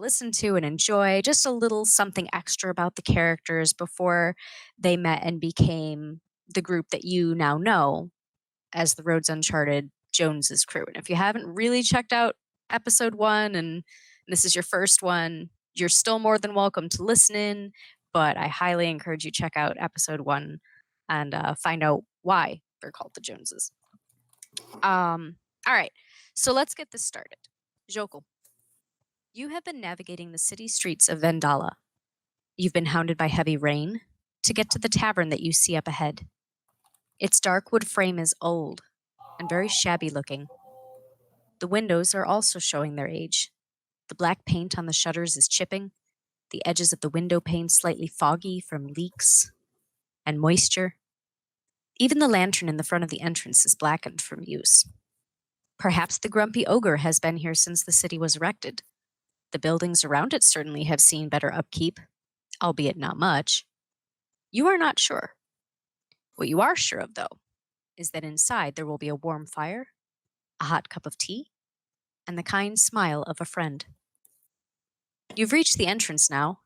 listen to and enjoy, just a little something extra about the characters before they met and became the group that you now know as the Roads Uncharted Jones's crew. And if you haven't really checked out episode 1 and this is your first one, you're still more than welcome to listen in, but I highly encourage you check out episode 1 and find out why they're called the Joneses. All right, so let's get this started. Jokul, you have been navigating the city streets of Vendalla. You've been hounded by heavy rain to get to the tavern that you see up ahead. Its dark wood frame is old and very shabby looking. The windows are also showing their age. The black paint on the shutters is chipping, the edges of the window pane slightly foggy from leaks and moisture. Even the lantern in the front of the entrance is blackened from use. Perhaps the grumpy ogre has been here since the city was erected. The buildings around it certainly have seen better upkeep, albeit not much. You are not sure. What you are sure of, though, is that inside there will be a warm fire, a hot cup of tea, and the kind smile of a friend. You've reached the entrance now.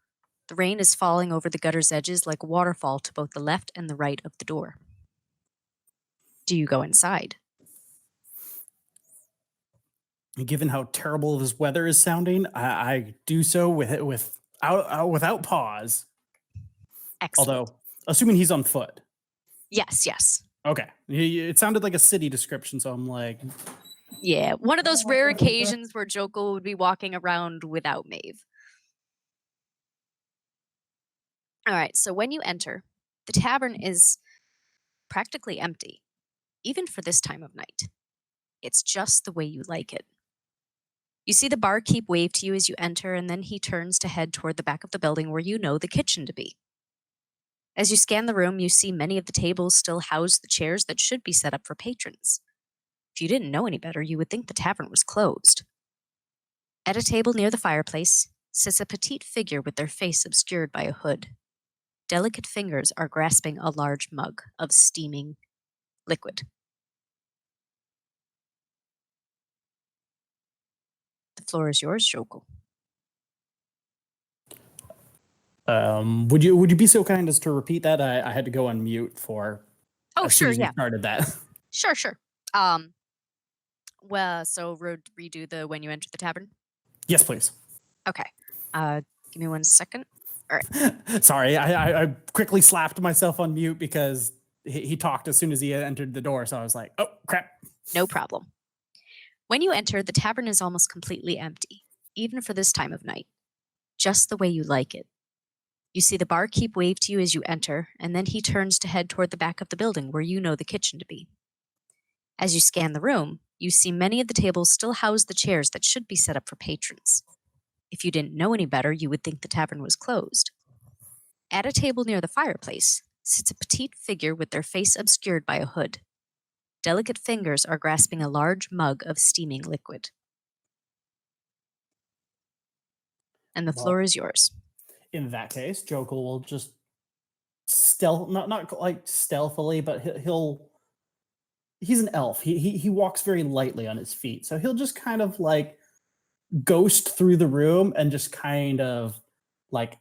The rain is falling over the gutter's edges like a waterfall to both the left and the right of the door. Do you go inside? Given how terrible this weather is sounding, I do so without pause. Excellent. Although, assuming he's on foot. Yes. Okay. It sounded like a city description, so I'm like... Yeah, one of those rare occasions where Jokul would be walking around without Maeve. All right, so when you enter, the tavern is practically empty, even for this time of night. It's just the way you like it. You see the barkeep wave to you as you enter, and then he turns to head toward the back of the building where you know the kitchen to be. As you scan the room, you see many of the tables still house the chairs that should be set up for patrons. If you didn't know any better, you would think the tavern was closed. At a table near the fireplace sits a petite figure with their face obscured by a hood. Delicate fingers are grasping a large mug of steaming liquid. The floor is yours, Jokul. Would you be so kind as to repeat that? I had to go on mute for. Oh, as sure, soon as yeah. you started that. Sure. Well, so redo the when you enter the tavern? Yes, please. Okay. Give me 1 second. All right. Sorry, I quickly slapped myself on mute because he talked as soon as he entered the door, so I was like, oh, crap. No problem. When you enter, the tavern is almost completely empty, even for this time of night. Just the way you like it. You see the barkeep wave to you as you enter, and then he turns to head toward the back of the building where you know the kitchen to be. As you scan the room, you see many of the tables still house the chairs that should be set up for patrons. If you didn't know any better, you would think the tavern was closed. At a table near the fireplace sits a petite figure with their face obscured by a hood. Delicate fingers are grasping a large mug of steaming liquid. And the floor is yours. In that case, Jokul will just not like stealthily, but he's an elf. He walks very lightly on his feet. So he'll just kind of like ghost through the room and just kind of like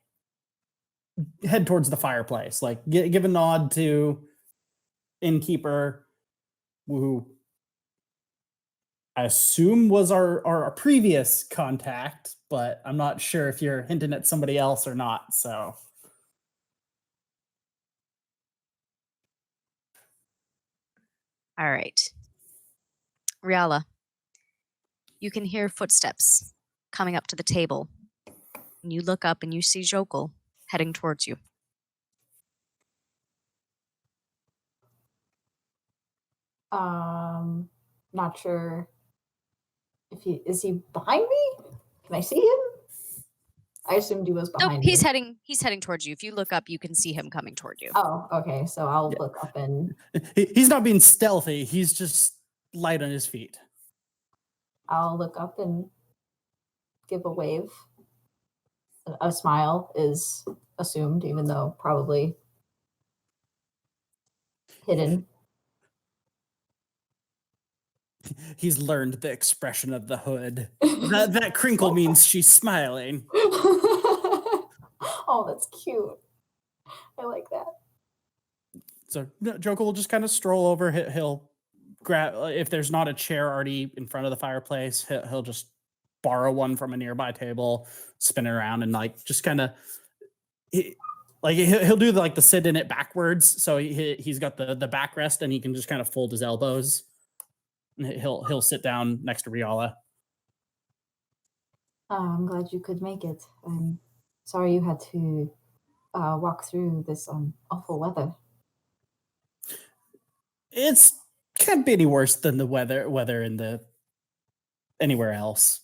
head towards the fireplace. Like give a nod to innkeeper, who I assume was our previous contact, but I'm not sure if you're hinting at somebody else or not, so. All right. Rialla, you can hear footsteps coming up to the table. And you look up and you see Jokul heading towards you. Not sure if is he behind me? Can I see him? I assumed he was behind me. He's heading towards you. If you look up, you can see him coming toward you. Oh, okay. So I'll look up and he's not being stealthy, he's just light on his feet. I'll look up and give a wave. A smile is assumed, even though probably hidden. He's learned the expression of the hood. That crinkle means she's smiling. Oh, that's cute. I like that. So Jokul will just kind of stroll over. He'll grab, if there's not a chair already in front of the fireplace, he'll just borrow one from a nearby table, spin it around, and like just kind of he'll do like the sit in it backwards. So he's got the backrest, and he can just kind of fold his elbows. And he'll sit down next to Rialla. I'm glad you could make it. I'm sorry you had to walk through this awful weather. It's can't be any worse than the weather in the anywhere else.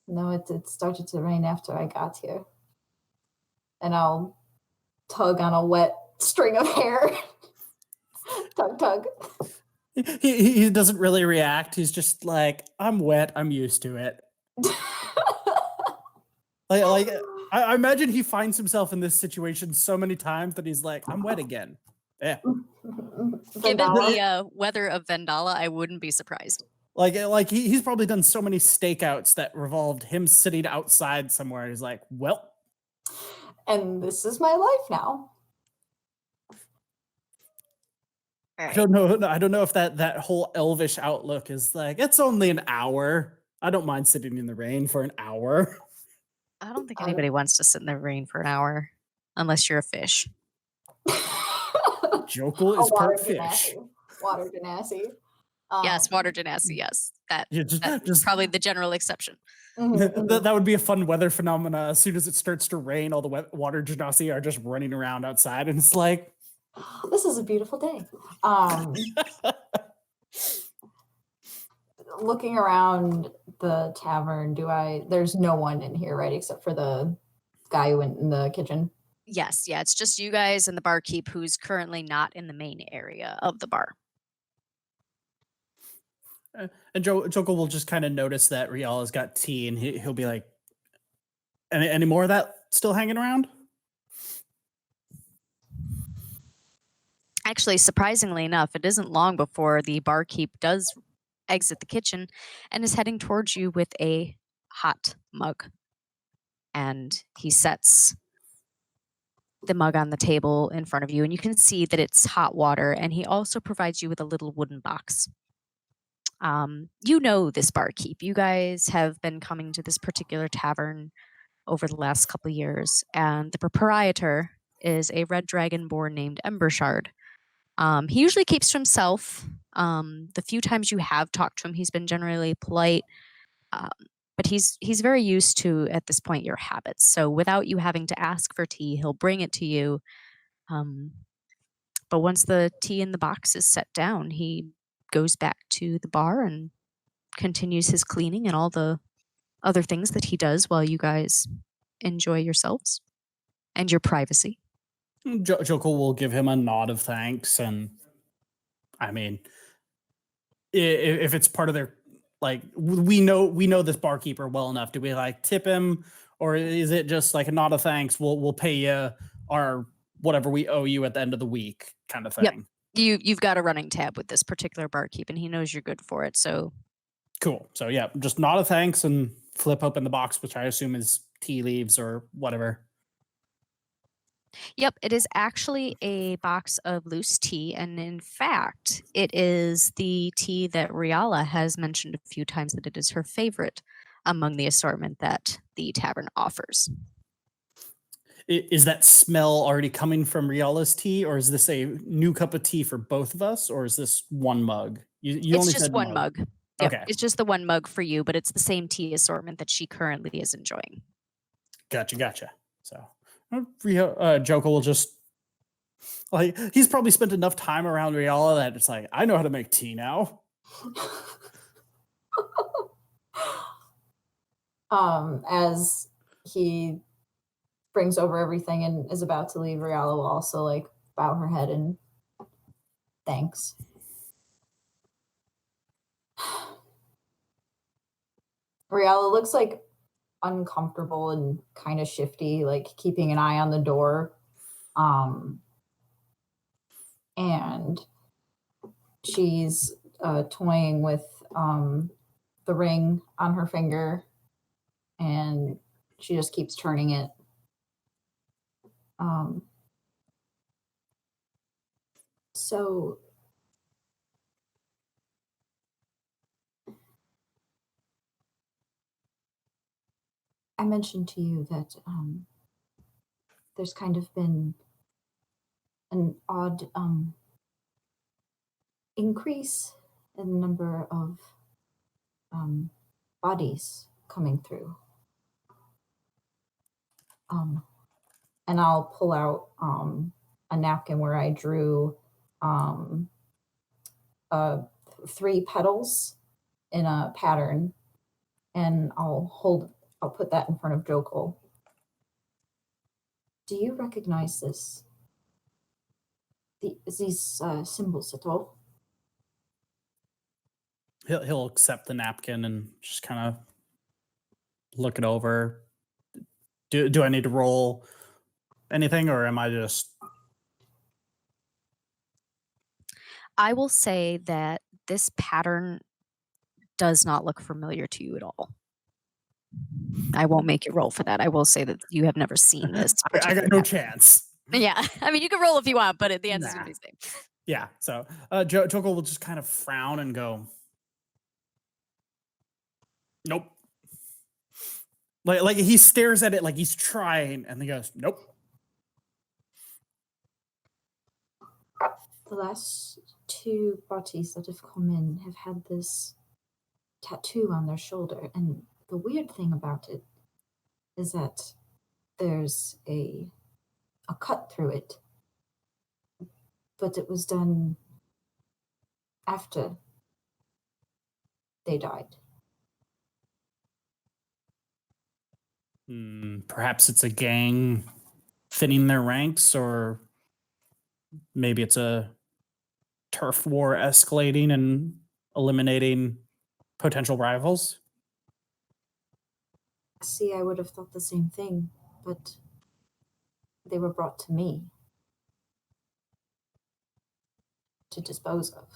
No, it started to rain after I got here. And I'll tug on a wet string of hair. Tug, tug. He doesn't really react. He's just like, I'm wet. I'm used to it. like I imagine he finds himself in this situation so many times that he's like, I'm wet again. Yeah. Given the weather of Vendalla, I wouldn't be surprised. Like he's probably done so many stakeouts that revolved him sitting outside somewhere. He's like, well, and this is my life now. I don't know if that whole elvish outlook is like, it's only an hour. I don't mind sitting in the rain for an hour. I don't think anybody wants to sit in the rain for an hour unless you're a fish. Jokul is part fish. Water genasi. Yes, water genasi. Yes, that's just probably the general exception. That would be a fun weather phenomena. As soon as it starts to rain, all the water genasi are just running around outside, and it's like, this is a beautiful day. Looking around the tavern, there's no one in here, right? Except for the guy who went in the kitchen. Yes, yeah, it's just you guys and the barkeep who's currently not in the main area of the bar. And Jokul will just kind of notice that Rialla's got tea, and he'll be like, any more of that still hanging around? Actually, surprisingly enough, it isn't long before the barkeep does exit the kitchen and is heading towards you with a hot mug. And he sets the mug on the table in front of you, and you can see that it's hot water, and he also provides you with a little wooden box. You know this barkeep. You guys have been coming to this particular tavern over the last couple of years, and the proprietor is a red dragonborn named Embershard. He usually keeps to himself. The few times you have talked to him, he's been generally polite, but he's very used to, at this point, your habits. So without you having to ask for tea, he'll bring it to you. But once the tea in the box is set down, he goes back to the bar and continues his cleaning and all the other things that he does while you guys enjoy yourselves and your privacy. Jokul will give him a nod of thanks, and I mean, if it's part of their, like, we know this barkeeper well enough. Do we like tip him, or is it just like a nod of thanks? We'll pay you our whatever we owe you at the end of the week, kind of thing. Yep. You've got a running tab with this particular barkeep, and he knows you're good for it. So cool. So yeah, just nod of thanks and flip open the box, which I assume is tea leaves or whatever. Yep, it is actually a box of loose tea, and in fact, it is the tea that Rialla has mentioned a few times that it is her favorite among the assortment that the tavern offers. Is that smell already coming from Rialla's tea, or is this a new cup of tea for both of us, or is this one mug? You it's only just said one mug. Yep, okay, it's just the one mug for you, but it's the same tea assortment that she currently is enjoying. Gotcha. So Jokul will just, like, he's probably spent enough time around Rialla that it's like, I know how to make tea now. As he brings over everything and is about to leave, Rialla will also like bow her head and thanks. Rialla looks like uncomfortable and kind of shifty, like keeping an eye on the door. And she's toying with the ring on her finger, and she just keeps turning it. So I mentioned to you that there's kind of been an odd increase in the number of bodies coming through. And I'll pull out a napkin where I drew 3 petals in a pattern, and I'll put that in front of Jokul. Do you recognize these symbols at all? He'll accept the napkin and just kind of look it over. Do I need to roll anything, or am I just? I will say that this pattern does not look familiar to you at all. I won't make you roll for that. I will say that you have never seen this I particular got no pattern. chance. Yeah, I mean, you can roll if you want, but the answer is Nah. going to be the same. Yeah. So Jokul will just kind of frown and go, "Nope." Like he stares at it like he's trying, and he goes, "Nope." The last 2 bodies that have come in have had this tattoo on their shoulder, and the weird thing about it is that there's a cut through it, but it was done after they died. Perhaps it's a gang thinning their ranks, or maybe it's a turf war escalating and eliminating potential rivals. See, I would have thought the same thing, but they were brought to me to dispose of.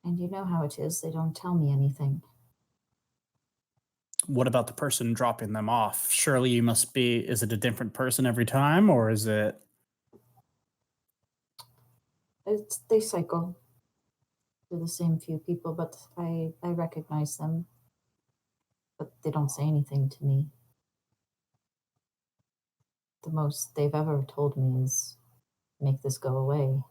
And you know how it is, they don't tell me anything. What about the person dropping them off? Surely you must be, is it a different person every time, or is it? They cycle through the same few people, but I recognize them, but they don't say anything to me. The most they've ever told me is, make this go away.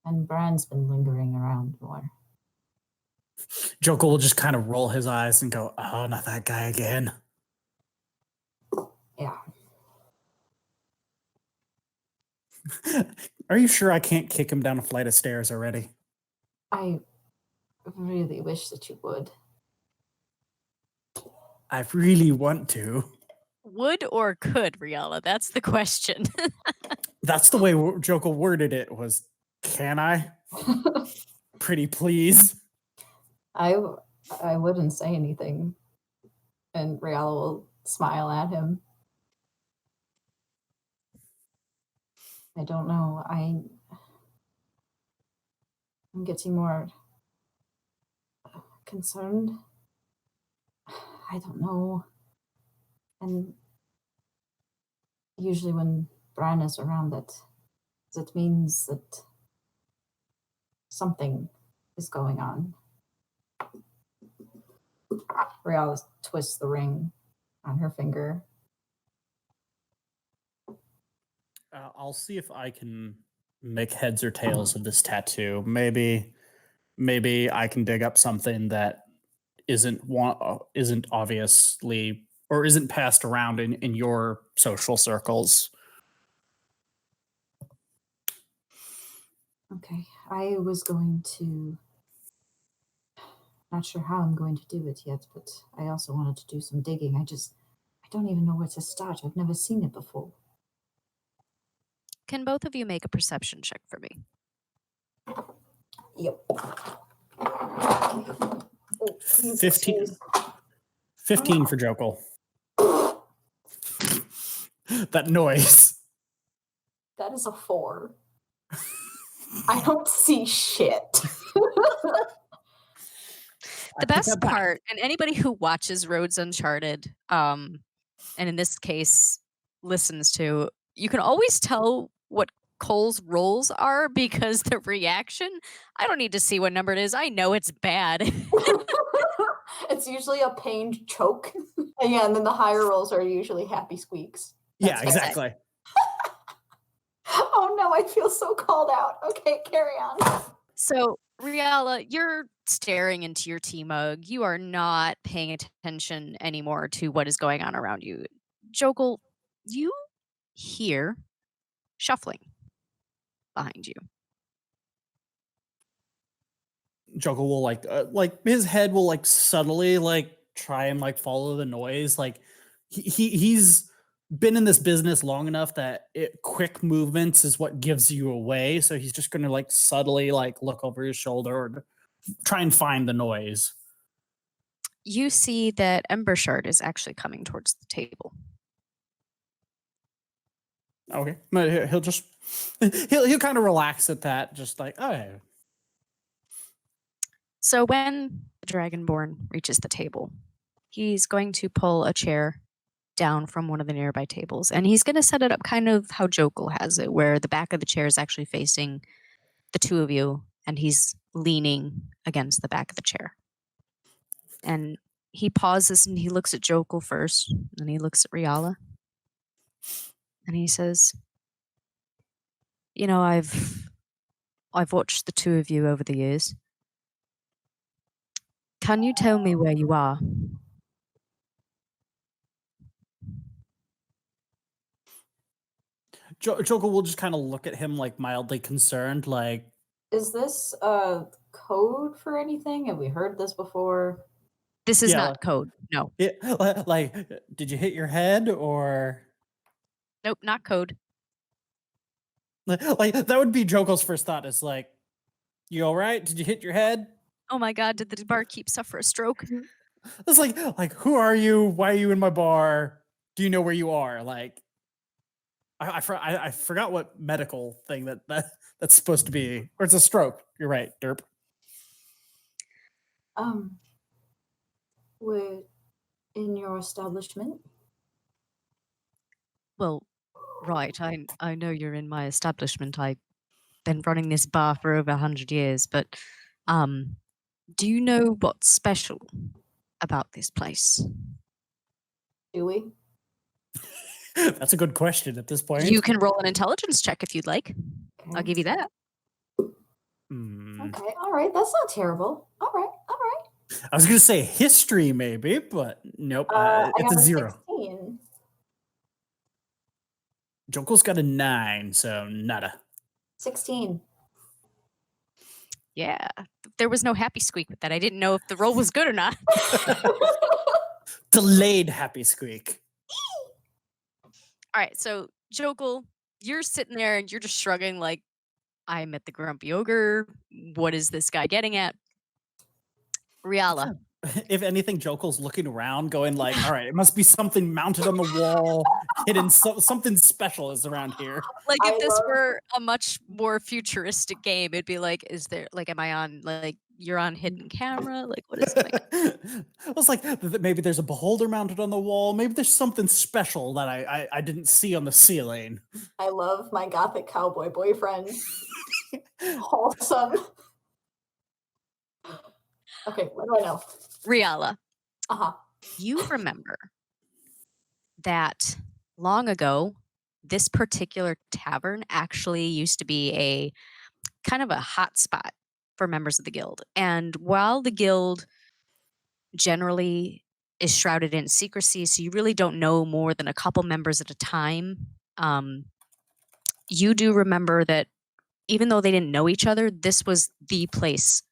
And Bran's been lingering around more. Jokul will just kind of roll his eyes and go, "Oh, not that guy again." Yeah. Are you sure I can't kick him down a flight of stairs already? I really wish that you would. I really want to. Would or could, Rialla? That's the question. That's the way Jokul worded it, was, "Can I? Pretty please." I wouldn't say anything, and Rialla will smile at him. I don't know. I'm getting more concerned. I don't know. And usually when Bran is around, that means that something is going on. Rialla twists the ring on her finger. I'll see if I can make heads or tails of this tattoo. Maybe I can dig up something that isn't obviously, or isn't passed around in your social circles. Okay, I was going to, not sure how I'm going to do it yet, but I also wanted to do some digging. I don't even know where to start. I've never seen it before. Can both of you make a perception check for me? Yep. Oh, please 15. excuse. 15 for Jokul. That noise. That is a 4. I don't see shit. The take best that back. part, and anybody who watches Roads Uncharted, and in this case listens to, you can always tell what Cole's rolls are because the reaction, I don't need to see what number it is. I know it's bad. It's usually a pained choke. And yeah, and then the higher rolls are usually happy squeaks. Yeah, That's exactly. Oh no, I feel so called out. Okay, carry on. So, Rialla, you're staring into your tea mug. You are not paying attention anymore to what is going on around you. Jokul, you hear shuffling behind you. Jokul will like his head will like subtly like try and like follow the noise. Like he's been in this business long enough that quick movements is what gives you away. So he's just gonna like subtly like look over his shoulder or try and find the noise. You see that Embershard is actually coming towards the table. Okay, but he'll just he'll kind of relax at that, just like, oh yeah. So when the Dragonborn reaches the table, he's going to pull a chair down from one of the nearby tables, and he's going to set it up kind of how Jokul has it, where the back of the chair is actually facing the two of you, and he's leaning against the back of the chair. And he pauses and he looks at Jokul first, and he looks at Rialla, and he says, "You know, I've watched the two of you over the years. Can you tell me where you are?" Jokul will just kind of look at him like mildly concerned, like, Is this a code for anything? Have we heard this before? This is yeah, not code. No. like, did you hit your head or Nope, not code. like that would be Jokul's first thought is like, you all right? Did you hit your head? Oh my god, did the barkeep suffer a stroke? It's like who are you? Why are you in my bar? Do you know where you are? Like, I forgot what medical thing that's supposed to be, or it's a stroke. You're right, derp. We're in your establishment. Well, right, I know you're in my establishment. I've been running this bar for over 100 years, but do you know what's special about this place? Do we? That's a good question at this point. You can roll an intelligence check if you'd like. I'll Okay. give you that. Okay, all right. That's not terrible. All right, all right. I was gonna say history, maybe, but nope. I It's got a a 0. 16. Jokel's got a 9, so nada. 16. Yeah, there was no happy squeak with that. I didn't know if the roll was good or not. Delayed happy squeak. All right, so Jokul, you're sitting there and you're just shrugging like, I met the grumpy ogre. What is this guy getting at? Rialla. If anything, Jokel's looking around, going like, "All right, it must be something mounted on the wall, hidden. Something special is around here." Like I if this love- were a much more futuristic game, it'd be like, is there like, am I on like you're on hidden camera? Like what is going on? I was like, maybe there's a beholder mounted on the wall. Maybe there's something special that I didn't see on the ceiling. I love my gothic cowboy boyfriend. Wholesome. Okay, what do I know? Rialla, Uh-huh. you remember that long ago, this particular tavern actually used to be a kind of a hot spot for members of the guild. And while the guild generally is shrouded in secrecy, so you really don't know more than a couple members at a time, you do remember that even though they didn't know each other, this was the place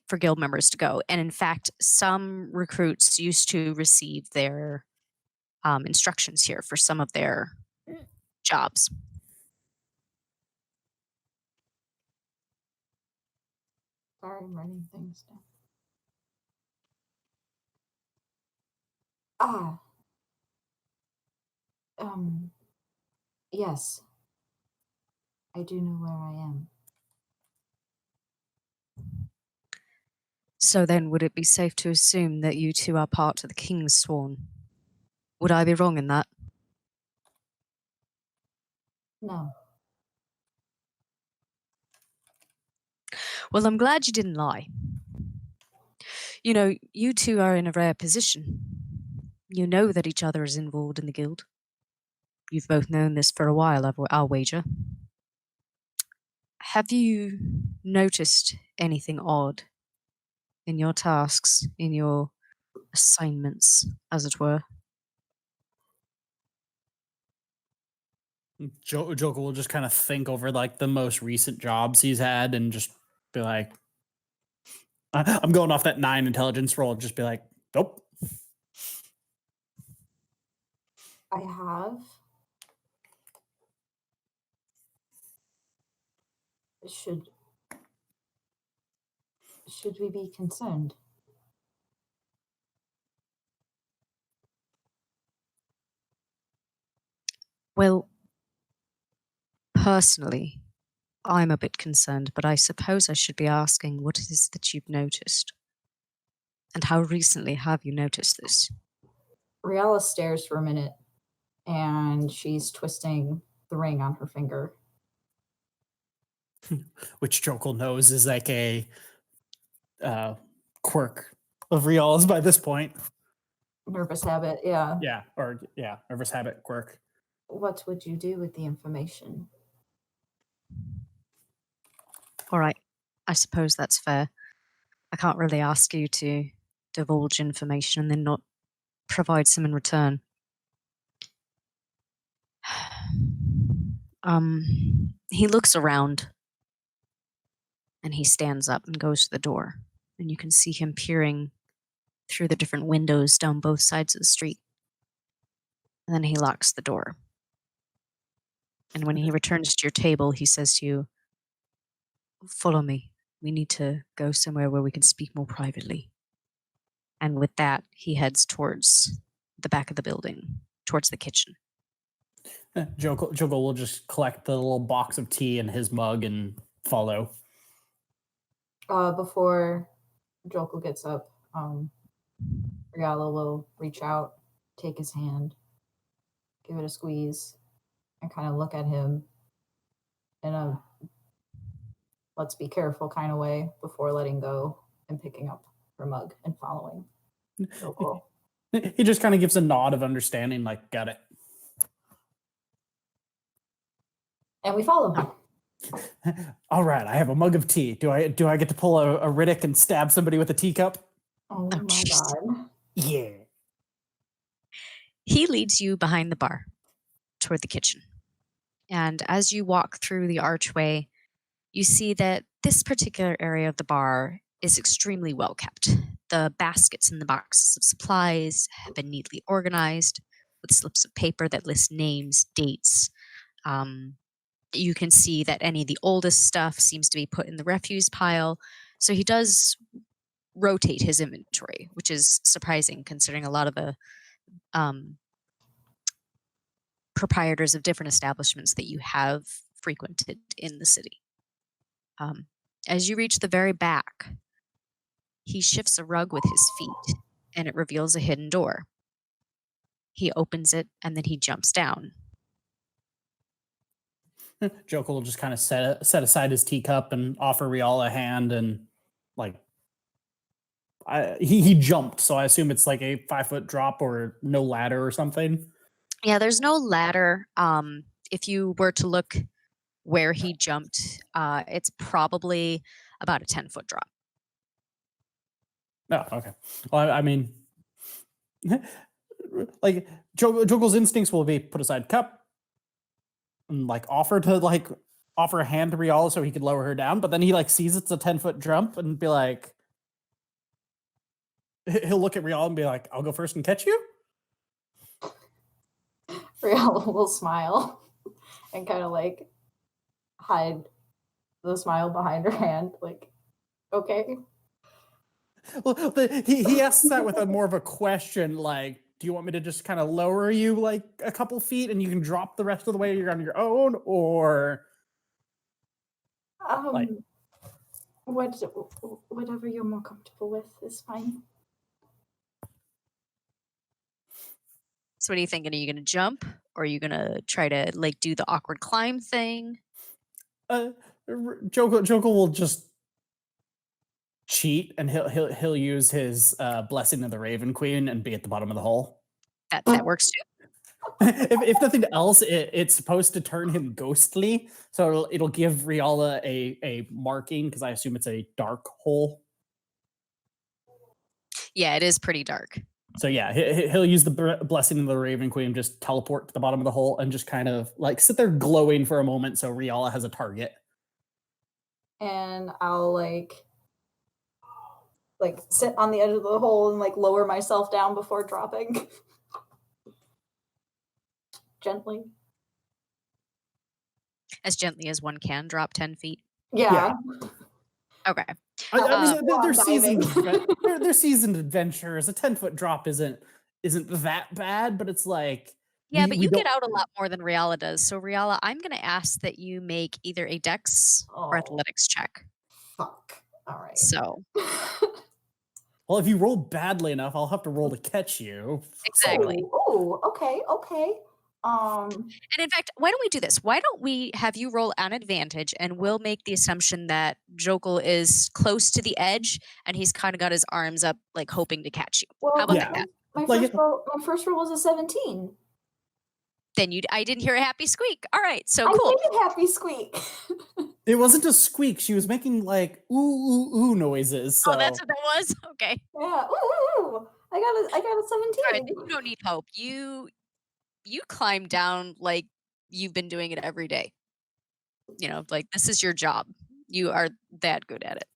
for guild members to go. And in fact, some recruits used to receive their instructions here for some of their jobs. Sorry, I'm writing things down. Ah, um, yes, I do know where I am. So then, would it be safe to assume that you two are part of the King's Sworn? Would I be wrong in that? No, Well, I'm glad you didn't lie. You know, you two are in a rare position. You know that each other is involved in the guild. You've both known this for a while, I'll wager. Have you noticed anything odd in your tasks, in your assignments, as it were? Joker will just kind of think over like the most recent jobs he's had and just be like, I'm going off that 9 intelligence roll. Just be like, nope. I have. Should should we be concerned? Well, personally, I'm a bit concerned, but I suppose I should be asking what it is that you've noticed. And how recently have you noticed this? Rialla stares for a minute, and she's twisting the ring on her finger. Which Jokel knows is like a quirk of Rial's by this point. Nervous habit, yeah. Yeah, nervous habit quirk. What would you do with the information? All right, I suppose that's fair. I can't really ask you to divulge information and then not provide some in return. He looks around and he stands up and goes to the door, and you can see him peering through the different windows down both sides of the street. And then he locks the door. And when he returns to your table, he says to you, "Follow me. We need to go somewhere where we can speak more privately." And with that, he heads towards the back of the building, towards the kitchen. Jokel will just collect the little box of tea in his mug and follow. Before Jokul gets up, Rialla will reach out, take his hand, give it a squeeze, and kind of look at him in a let's be careful kind of way before letting go and picking up her mug and following Jokul. He just kind of gives a nod of understanding, like, got it. And we follow him. All right, I have a mug of tea. Do I get to pull a Riddick and stab somebody with a teacup? Oh my jeez. god. Yeah. He leads you behind the bar toward the kitchen. And as you walk through the archway, you see that this particular area of the bar is extremely well kept. The baskets and the boxes of supplies have been neatly organized with slips of paper that list names, dates. You can see that any of the oldest stuff seems to be put in the refuse pile. So he does rotate his inventory, which is surprising considering a lot of the proprietors of different establishments that you have frequented in the city. As you reach the very back, he shifts a rug with his feet and it reveals a hidden door. He opens it and then he jumps down. Jokel will just kind of set aside his teacup and offer Rial a hand, and like he jumped, so I assume it's like a 5-foot drop or no ladder or something. Yeah, there's no ladder. If you were to look where he jumped, it's probably about a 10-foot drop. Oh, okay. Well, I mean, like Jokel's instincts will be put aside cup and like offer a hand to Rial so he could lower her down, but then he like sees it's a 10-foot jump and be like, he'll look at Rial and be like, "I'll go first and catch you." Rialla will smile and kind of like hide the smile behind her hand, like, okay. Well, he asks that with a more of a question, like, do you want me to just kind of lower you like a couple feet and you can drop the rest of the way you're on your own, or like Um, whatever you're more comfortable with is fine. So what are you thinking? Are you gonna jump? Or are you gonna try to like do the awkward climb thing? Jokul will just cheat and he'll use his blessing of the Raven Queen and be at the bottom of the hole. That works too. If nothing else, it's supposed to turn him ghostly, so it'll give Rialla a marking because I assume it's a dark hole. Yeah, it is pretty dark. So yeah, he'll use the blessing of the Raven Queen, just teleport to the bottom of the hole and just kind of like sit there glowing for a moment, so Rialla has a target. And I'll like sit on the edge of the hole and like lower myself down before dropping. Gently. As gently as one can drop 10 feet. Yeah. Okay. I mean, they're diving. seasoned. They're seasoned adventurers. A 10-foot drop isn't that bad, but it's like Yeah, but you don't. get out a lot more than Rialla does. So Rialla, I'm gonna ask that you make either a dex or Oh, athletics check. fuck. All right. So Well, if you roll badly enough, I'll have to roll to catch you. exactly. Oh, okay. And in fact, why don't we do this? Why don't we have you roll an advantage and we'll make the assumption that Jokul is close to the edge and he's kind of got his arms up, like hoping to catch you. well, How about Yeah. that? my Like- first roll was a 17. Then I didn't hear a happy squeak. All right, so I cool. made a happy squeak. It wasn't a squeak. She was making like ooh ooh ooh noises. So. Oh, that's what that was? Okay. Yeah. Ooh. I got a 17. All right, then you don't need hope. You climb down like you've been doing it every day. You know, like this is your job. You are that good at it.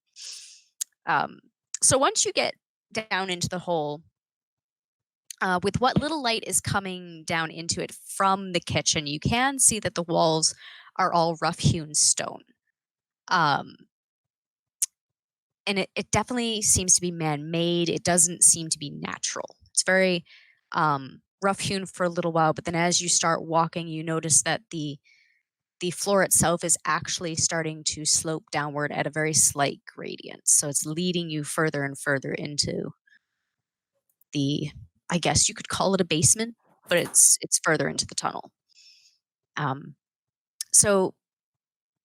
So once you get down into the hole, with what little light is coming down into it from the kitchen, you can see that the walls are all rough-hewn stone. And it definitely seems to be man-made. It doesn't seem to be natural. It's very rough-hewn for a little while, but then as you start walking, you notice that the floor itself is actually starting to slope downward at a very slight gradient. So it's leading you further and further into the, I guess you could call it a basement, but it's further into the tunnel. So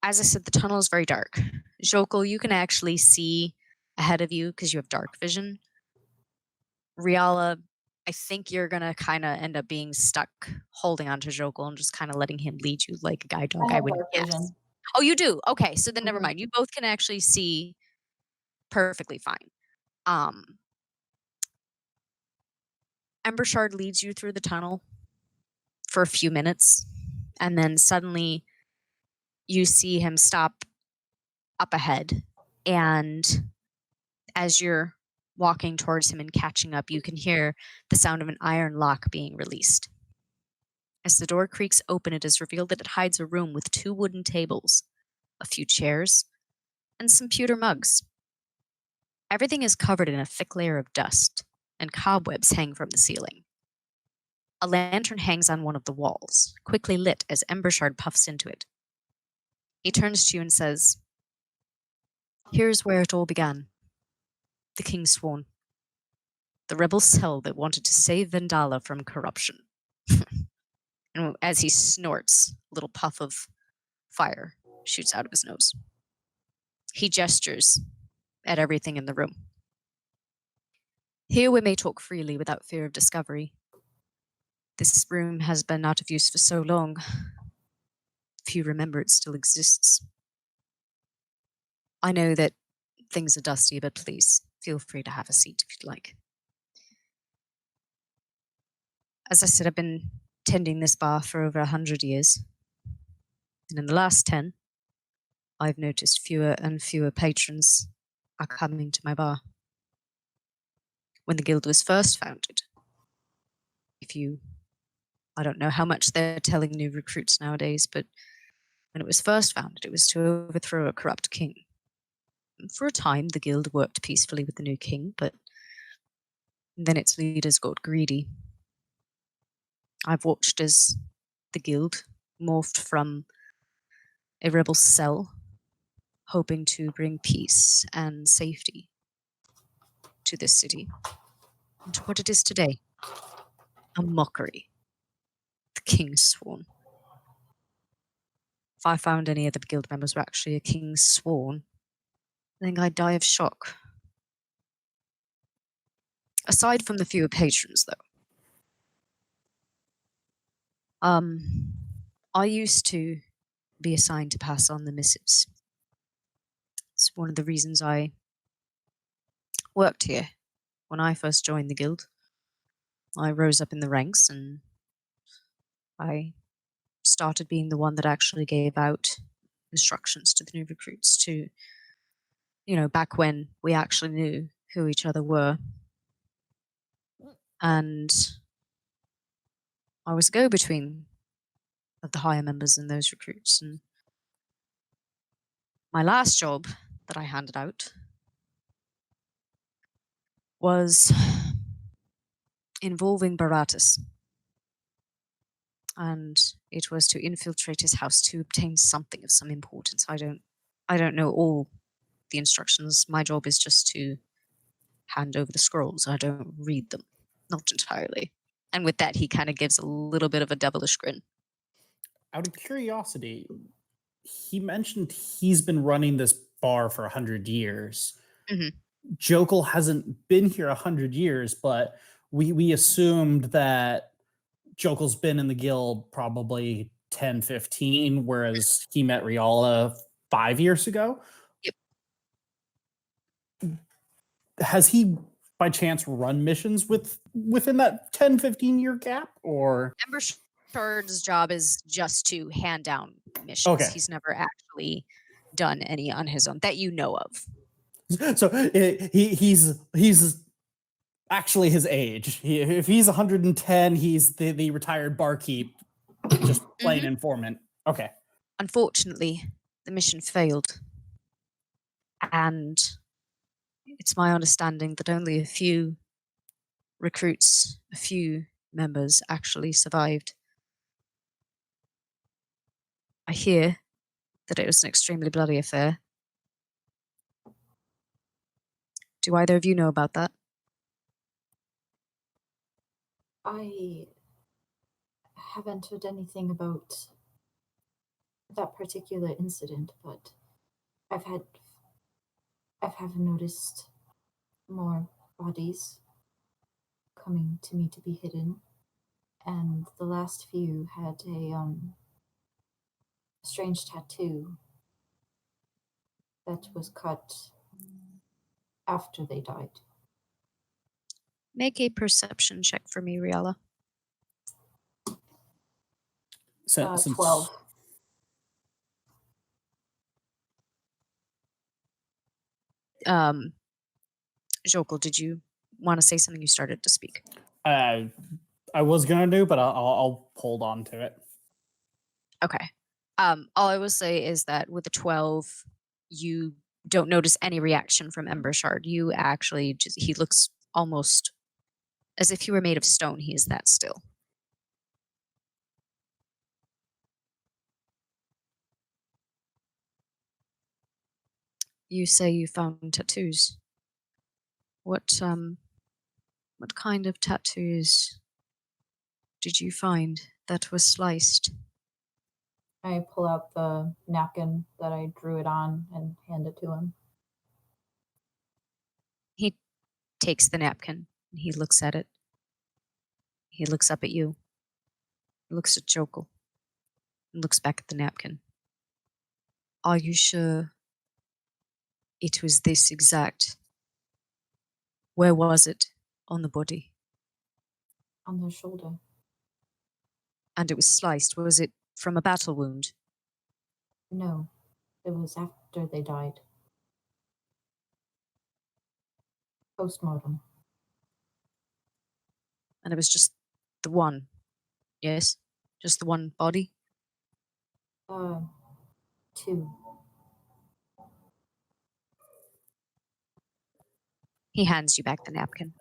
as I said, the tunnel is very dark. Jokul, you can actually see ahead of you because you have dark vision. Rialla, I think you're gonna kind of end up being stuck holding onto Jokul and just kind of letting him lead you like a guide dog. I I have would dark guess. vision. Oh, you do? Okay, so then never Mhm. mind. You both can actually see perfectly fine. Embershard leads you through the tunnel for a few minutes, and then suddenly you see him stop up ahead. And as you're walking towards him and catching up, you can hear the sound of an iron lock being released. As the door creaks open, it is revealed that it hides a room with 2 wooden tables, a few chairs, and some pewter mugs. Everything is covered in a thick layer of dust, and cobwebs hang from the ceiling. A lantern hangs on one of the walls, quickly lit as Embershard puffs into it. He turns to you and says, "Here's where it all began. The King's Sworn. The rebel cell that wanted to save Vendalla from corruption." And as he snorts, a little puff of fire shoots out of his nose. He gestures at everything in the room. "Here we may talk freely without fear of discovery. This room has been out of use for so long. Few remember it still exists. I know that things are dusty, but please feel free to have a seat if you'd like. As I said, I've been tending this bar for over 100 years. And in the last 10, I've noticed fewer and fewer patrons are coming to my bar. When the guild was first founded, I don't know how much they're telling new recruits nowadays, but when it was first founded, it was to overthrow a corrupt king. And for a time, the guild worked peacefully with the new king, but then its leaders got greedy I've watched as the guild morphed from a rebel cell, hoping to bring peace and safety to this city, and to what it is today, a mockery. The King's Sworn. If I found any of the guild members were actually a King's Sworn, I think I'd die of shock. Aside from the fewer patrons, though. I used to be assigned to pass on the missives. It's one of the reasons I worked here. When I first joined the guild, I rose up in the ranks and I started being the one that actually gave out instructions to the new recruits to, back when we actually knew who each other were. And I was a go-between of the higher members and those recruits. And my last job that I handed out was involving Baratus. And it was to infiltrate his house to obtain something of some importance. I don't know all the instructions. My job is just to hand over the scrolls. I don't read them. Not entirely. And with that, he kind of gives a little bit of a devilish grin. Out of curiosity, he mentioned he's been running this bar for 100 years. Mhm. Jokul hasn't been here 100 years, but we assumed that Jokul's been in the guild probably 10, 15, whereas he met Rialla 5 years ago. Yep. Has he by chance run missions within that 10, 15 year gap, or Ember Shard's job is just to hand down missions. Okay. He's never actually done any on his own that you know of. so he's actually his age. If he's 110, he's the retired barkeep, just plain informant. Okay. Unfortunately, the mission failed. And it's my understanding that only a few recruits, a few members actually survived. I hear that it was an extremely bloody affair. Do either of you know about that? I haven't heard anything about that particular incident, but I've noticed more bodies coming to me to be hidden, and the last few had a strange tattoo that was cut after they died. Make a perception check for me, Rialla. Since 12. Jokul, did you want to say something? You started to speak. I was gonna do, but I'll hold on to it. Okay. All I will say is that with the 12, you don't notice any reaction from Ember Shard. You actually he looks almost as if he were made of stone. He is that still. You say you found tattoos. What kind of tattoos did you find that were sliced? I pull out the napkin that I drew it on and hand it to him. He takes the napkin and he looks at it. He looks up at you. He looks at Jokul. And looks back at the napkin. Are you sure it was this exact? Where was it on the body? On their shoulder. And it was sliced. Was it from a battle wound? No, it was after they died. Postmortem. And it was just the one. Yes? Just the one body? 2. He hands you back the napkin.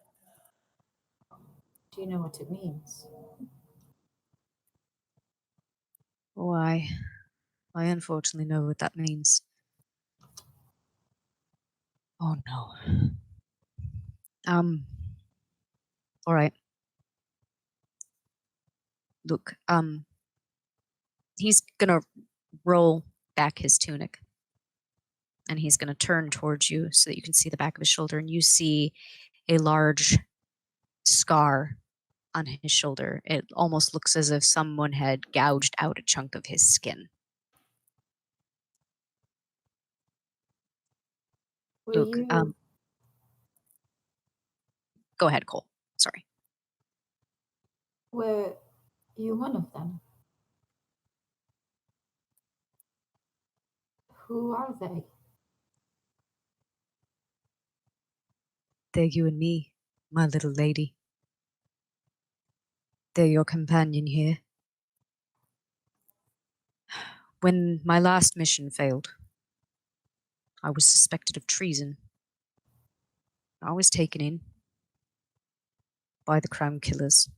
Do you know what it means? Oh, I unfortunately know what that means. Oh no. All right. Look, he's gonna roll back his tunic and he's gonna turn towards you so that you can see the back of his shoulder, and you see a large scar on his shoulder. It almost looks as if someone had gouged out a chunk of his skin. Were Look, you go ahead, Cole. Sorry. were you one of them? Who are they? They're you and me, my little lady. They're your companion here. When my last mission failed, I was suspected of treason. I was taken in by the crown killers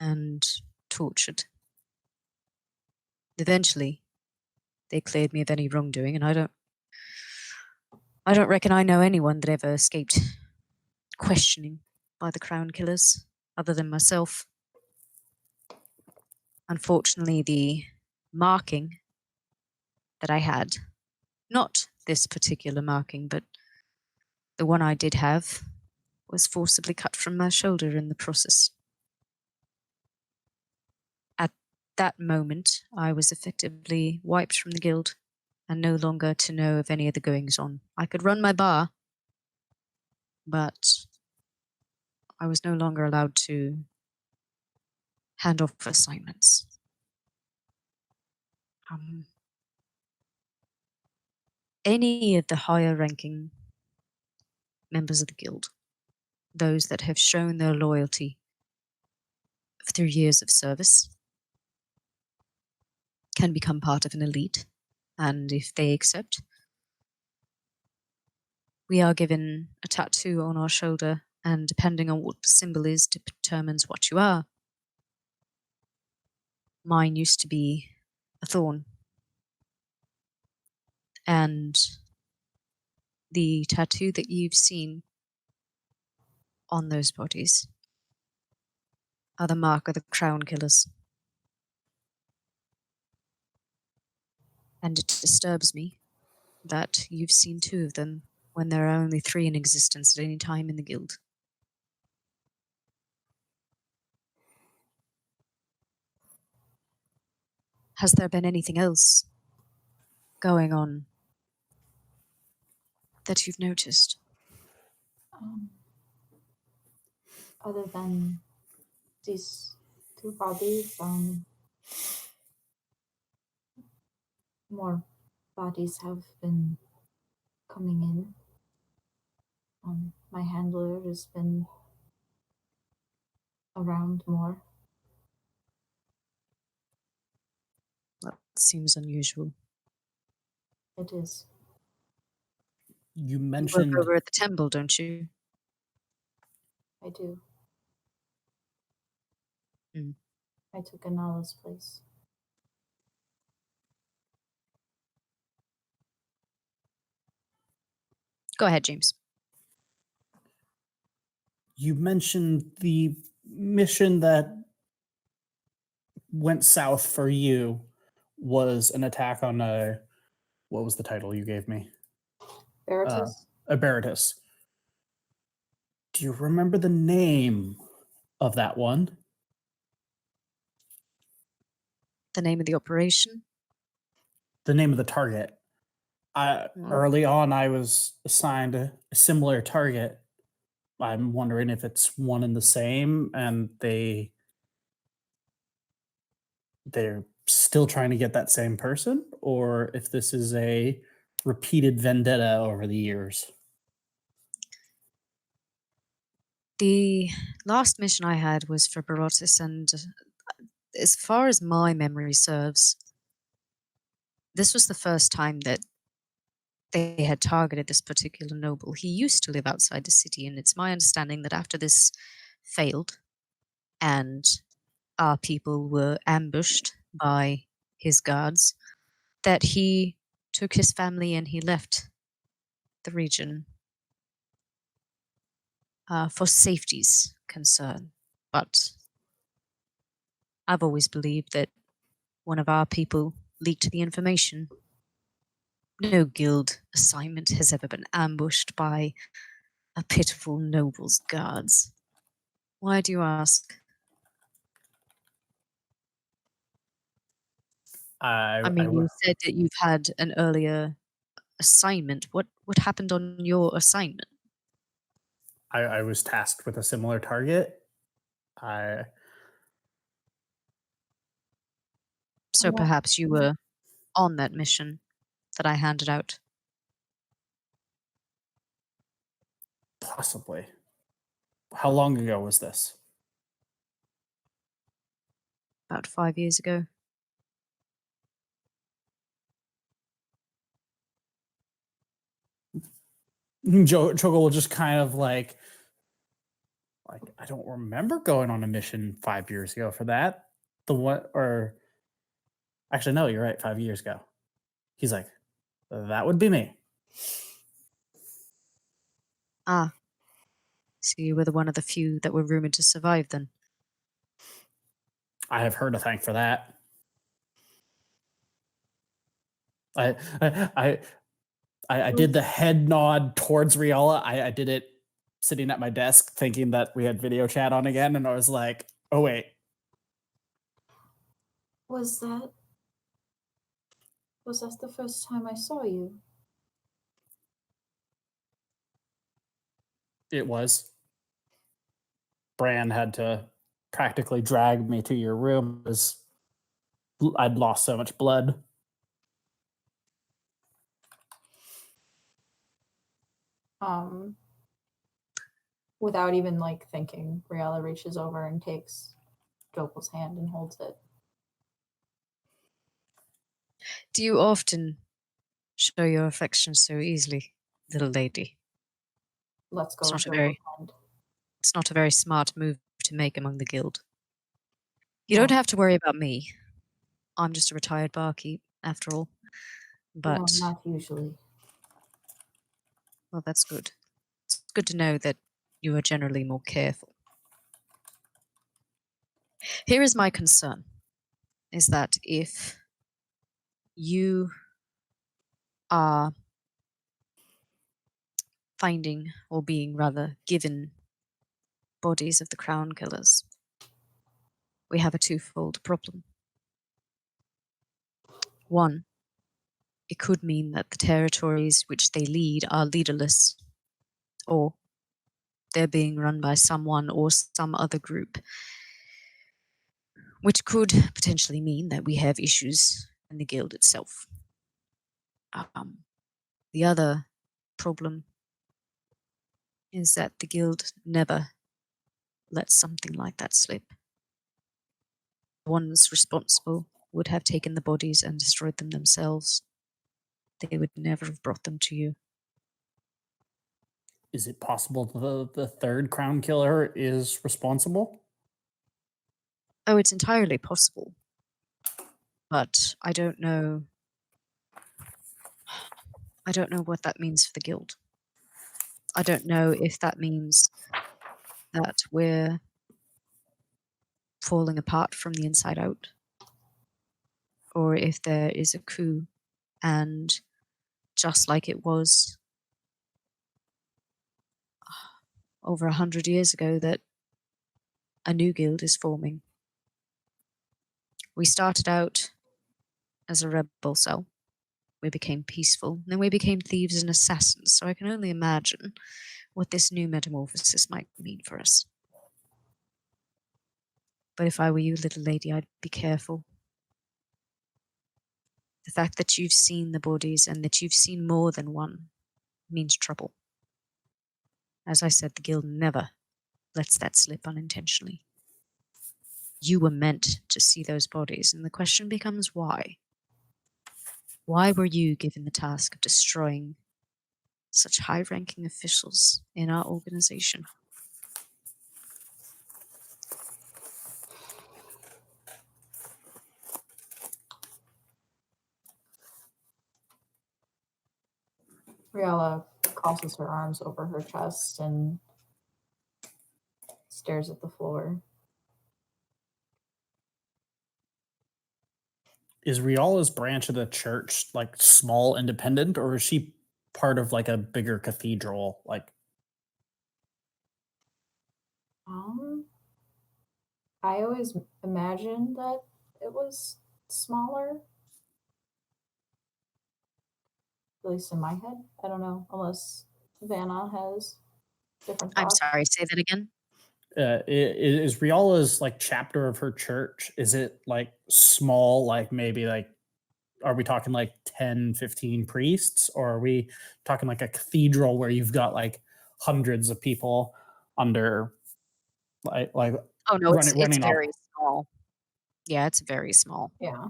and tortured. Eventually, they cleared me of any wrongdoing, and I don't reckon I know anyone that ever escaped questioning by the crown killers other than myself. Unfortunately, the marking that I had, not this particular marking, but the one I did have, was forcibly cut from my shoulder in the process. At that moment, I was effectively wiped from the guild and no longer to know of any of the goings on. I could run my bar, but I was no longer allowed to hand off assignments. Any of the higher ranking members of the guild, those that have shown their loyalty through years of service, can become part of an elite, and if they accept, we are given a tattoo on our shoulder, and depending on what the symbol is, determines what you are. Mine used to be a thorn, and the tattoo that you've seen on those bodies are the mark of the crown killers. And it disturbs me that you've seen 2 of them when there are only 3 in existence at any time in the guild. Has there been anything else going on that you've noticed? Um, Other than these 2 bodies, more bodies have been coming in. My handler has been around more. That seems unusual. It is. You You work mentioned over at the temple, don't you? I do. Mm. I took Anala's place. Go ahead, James. you mentioned the mission that went south for you was an attack on a what was the title you gave me? Veritas? Aberitus. Do you remember the name of that one? The name of the operation? The name of the target. Oh, Early on, I was assigned a similar target. I'm wondering if it's one and the same, and they're still trying to get that same person, or if this is a repeated vendetta over the years. the last mission I had was for Barotis, and as far as my memory serves, this was the first time that they had targeted this particular noble. He used to live outside the city, and it's my understanding that after this failed and our people were ambushed by his guards that he took his family and he left the region for safety's concern. But I've always believed that one of our people leaked the information. No guild assignment has ever been ambushed by a pitiful noble's guards. Why do you ask? I I mean, you said that you've had an earlier assignment. What happened on your assignment? I was tasked with a similar target. I So What perhaps you were on that mission that I handed out possibly. How long ago was this? about 5 years ago. Jokul will just kind of like I don't remember going on a mission 5 years ago for that. The one or actually no, you're right, 5 years ago. He's like, that would be me. Ah, so you were the one of the few that were rumored to survive then. I have her to thank for that. I I I, I did the head nod towards Rialla. I did it sitting at my desk thinking that we had video chat on again, and I was like, oh wait. was that? Was that the first time I saw you? It was. Bran had to practically drag me to your room because I'd lost so much blood. Um, without even like thinking, Riella reaches over and takes Jokel's hand and holds it. Do you often show your affection so easily, little lady? Let's It's go of not a Jokel's very hand. it's not a very smart move to make among the guild. You No, don't have to worry about me. I'm just a retired barkeep, after all. no, But, not usually. well, that's good. It's good to know that you are generally more careful. Here is my concern, is that if you are finding, or being rather given, bodies of the crown killers, we have a twofold problem. One, it could mean that the territories which they lead are leaderless, or they're being run by someone or some other group, which could potentially mean that we have issues in the guild itself. The other problem is that the guild never lets something like that slip. The ones responsible would have taken the bodies and destroyed them themselves. They would never have brought them to you. Is it possible the third crown killer is responsible? Oh, it's entirely possible. But I don't know what that means for the guild. I don't know if that means that we're falling apart from the inside out, or if there is a coup, and just like it was over 100 years ago, that a new guild is forming. We started out as a rebel cell. We became peaceful, then we became thieves and assassins, so I can only imagine what this new metamorphosis might mean for us. But if I were you, little lady, I'd be careful. The fact that you've seen the bodies and that you've seen more than one means trouble. As I said, the guild never lets that slip unintentionally. You were meant to see those bodies, and the question becomes why? Why were you given the task of destroying such high-ranking officials in our organization? Rialla crosses her arms over her chest and stares at the floor. Is Riala's branch of the church like small, independent, or is she part of like a bigger cathedral? Like, Um, I always imagined that it was smaller, at least in my head. I don't know, unless Vanna has different I'm thoughts. sorry, say that again. is Riala's like chapter of her church? Is it like small, like maybe like are we talking like 10, 15 priests, or are we talking like a cathedral where you've got like hundreds of people under like Oh no, it's running off? very small. Yeah, it's very small. Yeah.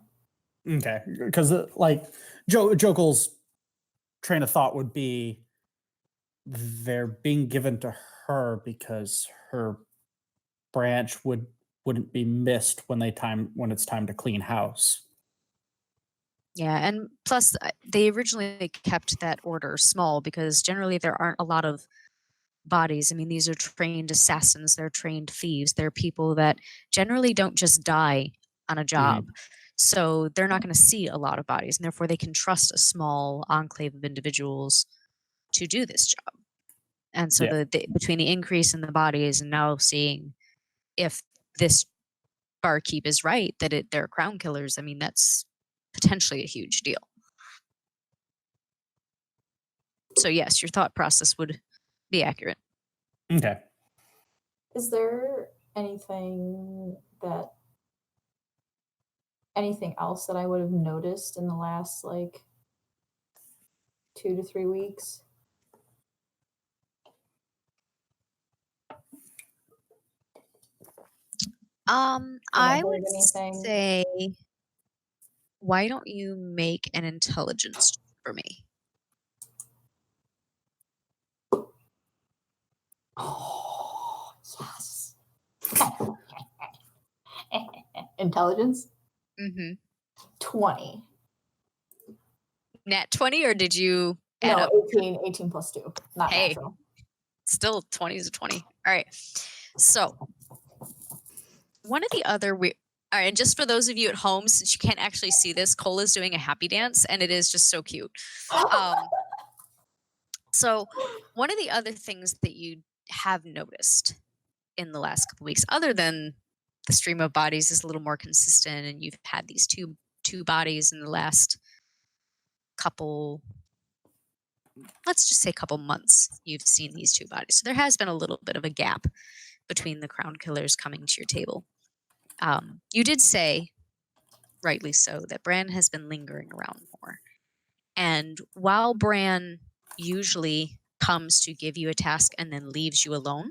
Okay, because like Jokel's train of thought would be they're being given to her because her branch wouldn't be missed when it's time to clean house. Yeah, and plus they originally kept that order small because generally there aren't a lot of bodies. I mean, these are trained assassins, they're trained thieves, they're people that generally don't just die on a job. Mhm. So they're not going to see a lot of bodies, and therefore they can trust a small enclave of individuals to do this job. And so Yeah, between the increase in the bodies and now seeing if this barkeep is right that they're crown killers, I mean that's potentially a huge deal. So yes, your thought process would be accurate. okay. Is there anything else that I would have noticed in the last like 2 to 3 weeks? I Remembered would anything? say, why don't you make an intelligence check for me? Oh, yes. Intelligence? Mm-hmm. 20. Nat 20, or did you add No, up? 18 plus 2. Not Hey, natural. still 20 is a 20. All right. So one of the other all right, and just for those of you at home, since you can't actually see this, Cole is doing a happy dance, and it is just so cute. So one of the other things that you have noticed in the last couple weeks, other than the stream of bodies is a little more consistent, and you've had these two bodies in the last couple, let's just say couple months, you've seen these two bodies. So there has been a little bit of a gap between the crown killers coming to your table. You did say, rightly so, that Bran has been lingering around more. And while Bran usually comes to give you a task and then leaves you alone,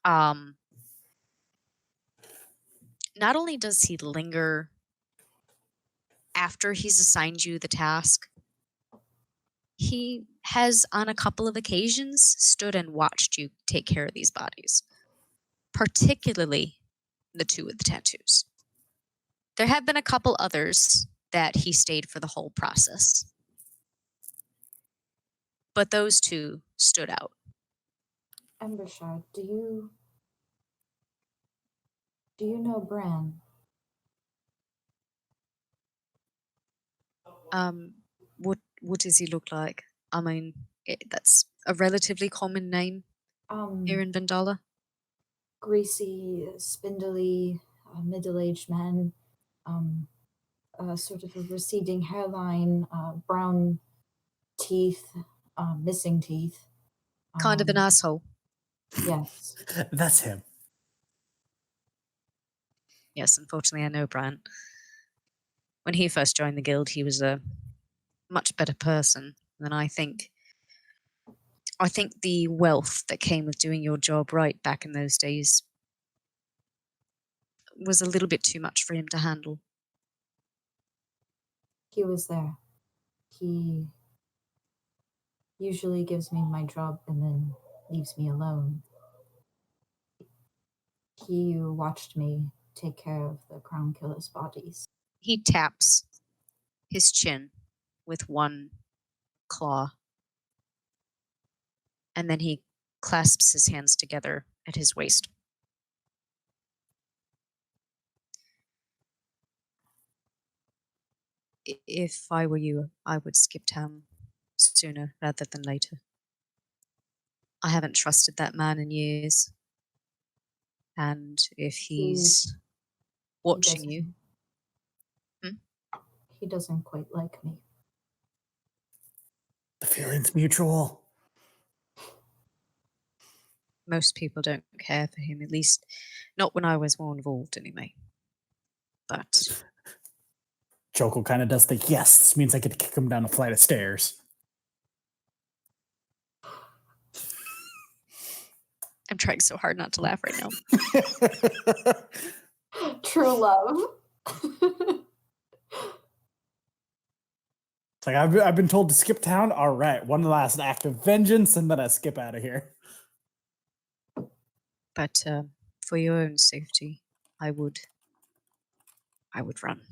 um, not only does he linger after he's assigned you the task, he has on a couple of occasions stood and watched you take care of these bodies, particularly the two with the tattoos. There have been a couple others that he stayed for the whole process, but those two stood out. Embershard, do you know Bran? What does he look like? I mean, that's a relatively common name here in Vendalla. Greasy, spindly, middle-aged man, sort of a receding hairline, brown teeth, missing teeth. Kind of an asshole. Yes. That's him. Yes, unfortunately, I know Bran. When he first joined the guild, he was a much better person than I think. I think the wealth that came with doing your job right back in those days was a little bit too much for him to handle. He was there. He usually gives me my job and then leaves me alone. He watched me take care of the crown killer's bodies. He taps his chin with one claw. And then he clasps his hands together at his waist. If I were you, I would skip town sooner rather than later. I haven't trusted that man in years. And if he's He watching you, doesn't. hmm? He doesn't quite like me. The feeling's mutual. Most people don't care for him, at least not when I was more involved anyway. But Jokul kind of does the yes, this means I get to kick him down a flight of stairs. I'm trying so hard not to laugh right now. True love. It's like, I've been told to skip town. All right, one last act of vengeance, and then I skip out of here. But for your own safety, I would run.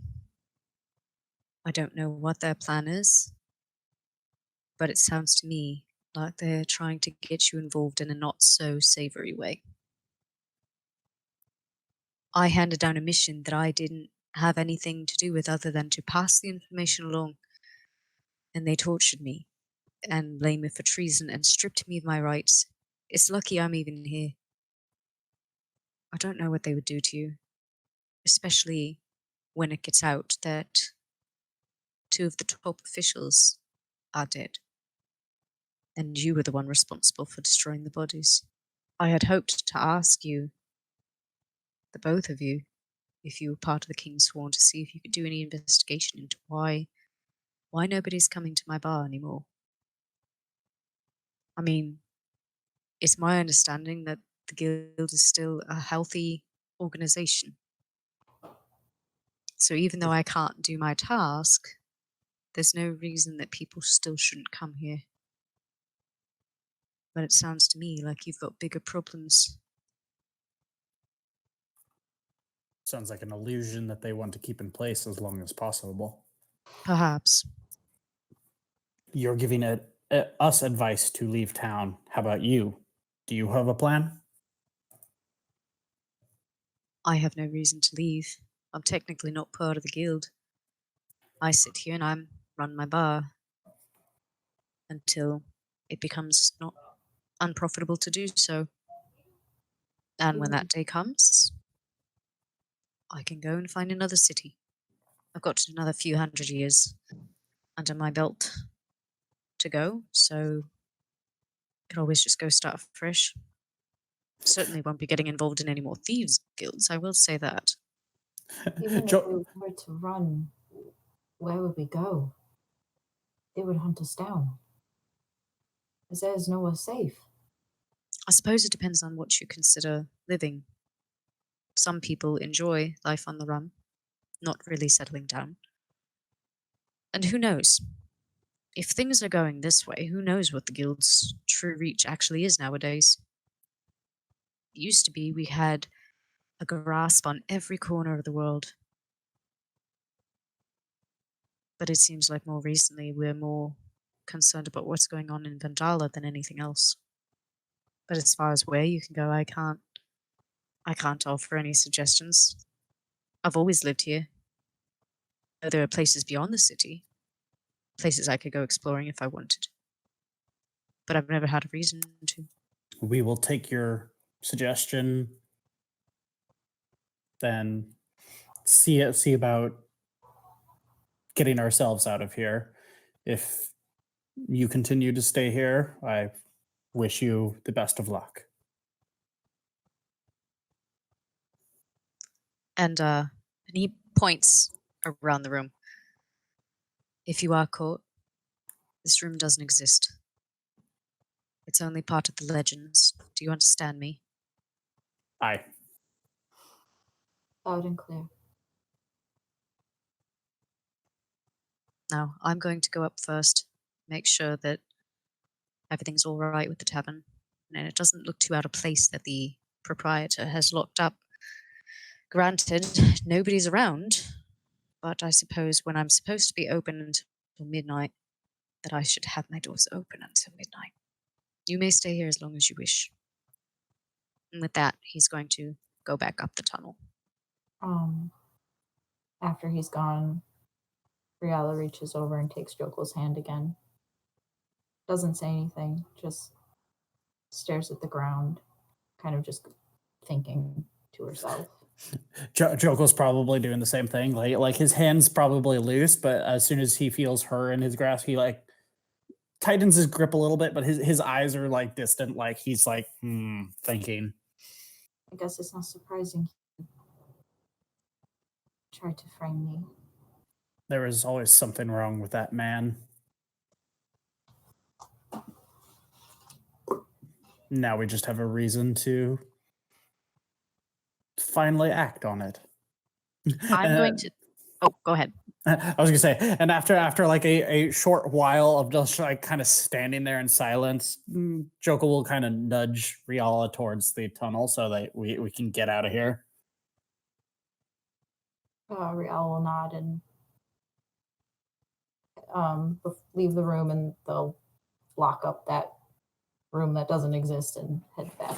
I don't know what their plan is, but it sounds to me like they're trying to get you involved in a not so savory way. I handed down a mission that I didn't have anything to do with other than to pass the information along, and they tortured me and blamed me for treason and stripped me of my rights. It's lucky I'm even here. I don't know what they would do to you, especially when it gets out that 2 of the top officials are dead, and you were the one responsible for destroying the bodies. I had hoped to ask you, the both of you, if you were part of the King's Sworn, to see if you could do any investigation into why nobody's coming to my bar anymore. I mean, it's my understanding that the guild is still a healthy organization. So even though I can't do my task, there's no reason that people still shouldn't come here. But it sounds to me like you've got bigger problems. Sounds like an illusion that they want to keep in place as long as possible. Perhaps. You're giving us advice to leave town. How about you? Do you have a plan? I have no reason to leave. I'm technically not part of the guild. I sit here and I'm run my bar until it becomes not unprofitable to do so. And when that day comes, I can go and find another city. I've got another few hundred years under my belt to go, so I can always just go start fresh. Certainly won't be getting involved in any more thieves guilds, I will say that. Even if Jo- we were to run, where would we go? They would hunt us down. As there is nowhere safe. I suppose it depends on what you consider living. Some people enjoy life on the run, not really settling down. And who knows? If things are going this way, who knows what the guild's true reach actually is nowadays? It used to be we had a grasp on every corner of the world. But it seems like more recently we're more concerned about what's going on in Vendalla than anything else. But as far as where you can go, I can't offer any suggestions. I've always lived here. There are places beyond the city, places I could go exploring if I wanted. But I've never had a reason to. we will take your suggestion, then see about getting ourselves out of here. If you continue to stay here, I wish you the best of luck. And he points around the room. If you are caught, this room doesn't exist. It's only part of the legends. Do you understand me? Aye. Loud and clear. Now, I'm going to go up first, make sure that everything's all right with the tavern, and it doesn't look too out of place that the proprietor has locked up. Granted, nobody's around, but I suppose when I'm supposed to be open until midnight, that I should have my doors open until midnight. You may stay here as long as you wish. And with that, he's going to go back up the tunnel. Um, After he's gone, Rialla reaches over and takes Jokul's hand again. Doesn't say anything, just stares at the ground, kind of just thinking to herself. Joko's probably doing the same thing. Like his hand's probably loose, but as soon as he feels her in his grasp, he like tightens his grip a little bit, but his eyes are like distant, like he's like thinking. I guess it's not surprising he tried to frame me. There is always something wrong with that man. Now we just have a reason to finally act on it. I'm going to. Oh, go ahead. I was gonna say, and after like a short while of just like kind of standing there in silence, Joko will kind of nudge Rialla towards the tunnel so that we can get out of here. Rialla will nod and leave the room, and they'll lock up that room that doesn't exist and head back.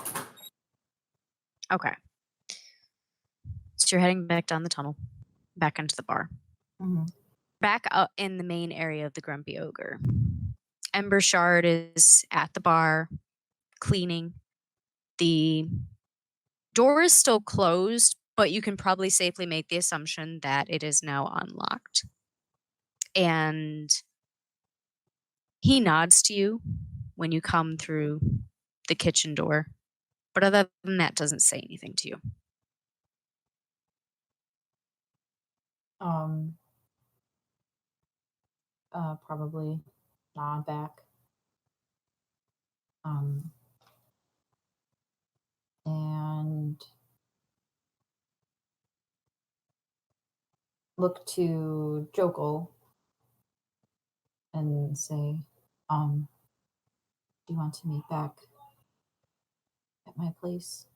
Okay. So you're heading back down the tunnel, back into the bar. Mm-hmm. Back up in the main area of the Grumpy Ogre. Ember Shard is at the bar, cleaning. The door is still closed, but you can probably safely make the assumption that it is now unlocked. And he nods to you when you come through the kitchen door, but other than that, doesn't say anything to you. Probably nod back. And look to Jokul and say, do you want to meet back at my place?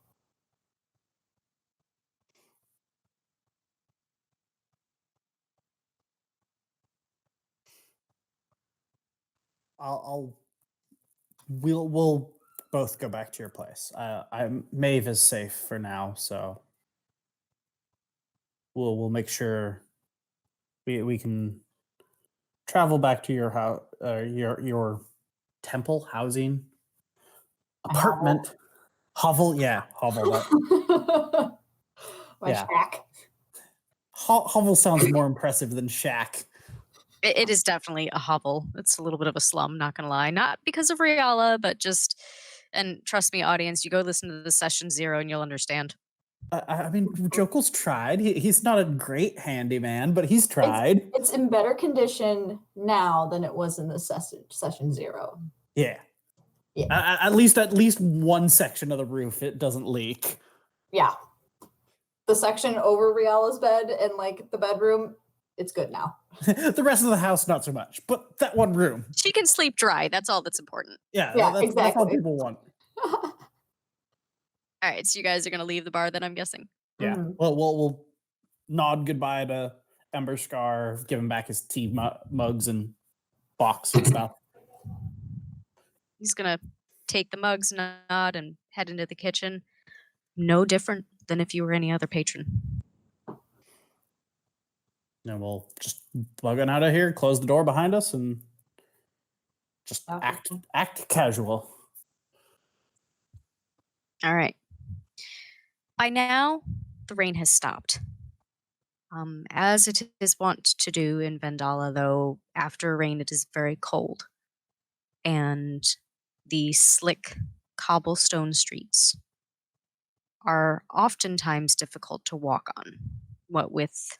We'll both go back to your place. Maeve is safe for now, so we'll make sure we can travel back to your house, your temple housing apartment hovel. Yeah, hovel. My Yeah. shack. Hovel sounds more impressive than shack. It is definitely a hovel. It's a little bit of a slum, not gonna lie. Not because of Rialla, but just, and trust me, audience, you go listen to the session 0 and you'll understand. I mean, Jokel's tried. He's not a great handyman, but he's tried. It's in better condition now than it was in the session 0. Yeah. Yeah. At least one section of the roof it doesn't leak. Yeah. The section over Rialla's bed and like the bedroom, it's good now. The rest of the house, not so much. But that one room. She can sleep dry. That's all that's important. Yeah, exactly. That's all people want. All right, so you guys are gonna leave the bar then, I'm guessing. Yeah. Mm-hmm. Well, we'll nod goodbye to Ember Scar, give him back his tea mugs and box and stuff. He's gonna take the mugs, nod, and head into the kitchen. No different than if you were any other patron. And we'll just bug on out of here, close the door behind us, and just act casual. All right. By now, the rain has stopped. As it is wont to do in Vendalla, though, after rain it is very cold. And the slick cobblestone streets are oftentimes difficult to walk on, what with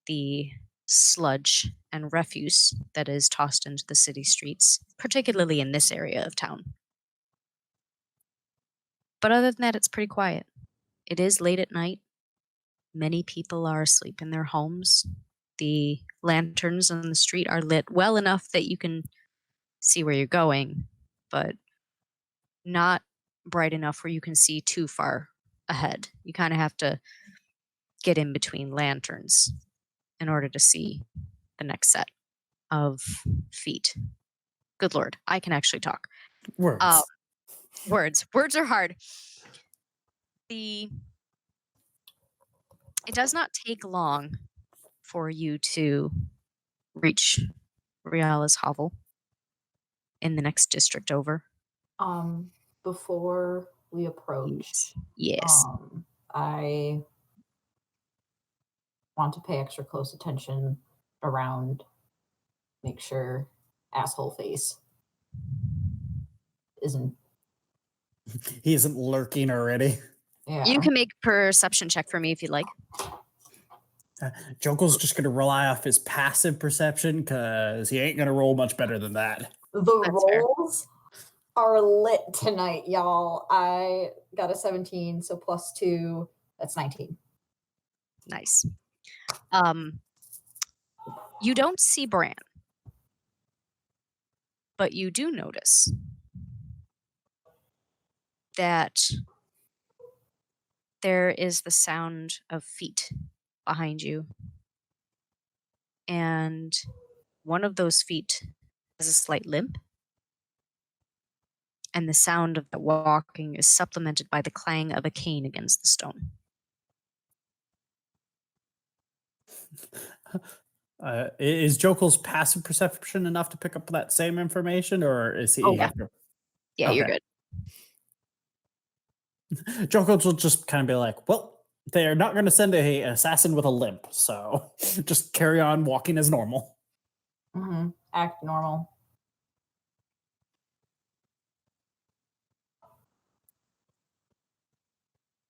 the sludge and refuse that is tossed into the city streets, particularly in this area of town. But other than that, it's pretty quiet. It is late at night. Many people are asleep in their homes. The lanterns on the street are lit well enough that you can see where you're going, but not bright enough where you can see too far ahead. You kind of have to get in between lanterns in order to see the next set of feet. Good Lord, I can actually talk. Uh, Words. words are hard. The It does not take long for you to reach Riala's hovel in the next district over. Um, Before we approach, Yes. Yes. I want to pay extra close attention around, make sure asshole face isn't. He isn't lurking already. You Yeah. can make a perception check for me if you'd like. Jokel's just going to rely off his passive perception because he ain't going to roll much better than that. The That's fair. rolls are lit tonight, y'all. I got a 17, so plus 2, that's 19. Nice. You don't see Bran, but you do notice that there is the sound of feet behind you, and one of those feet has a slight limp, and the sound of the walking is supplemented by the clang of a cane against the stone. Is Jokel's passive perception enough to pick up that same information, or is Oh, he yeah. have to? Yeah, you're Okay. good. Jokel will just kind of be like, well, they're not going to send a assassin with a limp, so just carry on walking as normal. Act normal.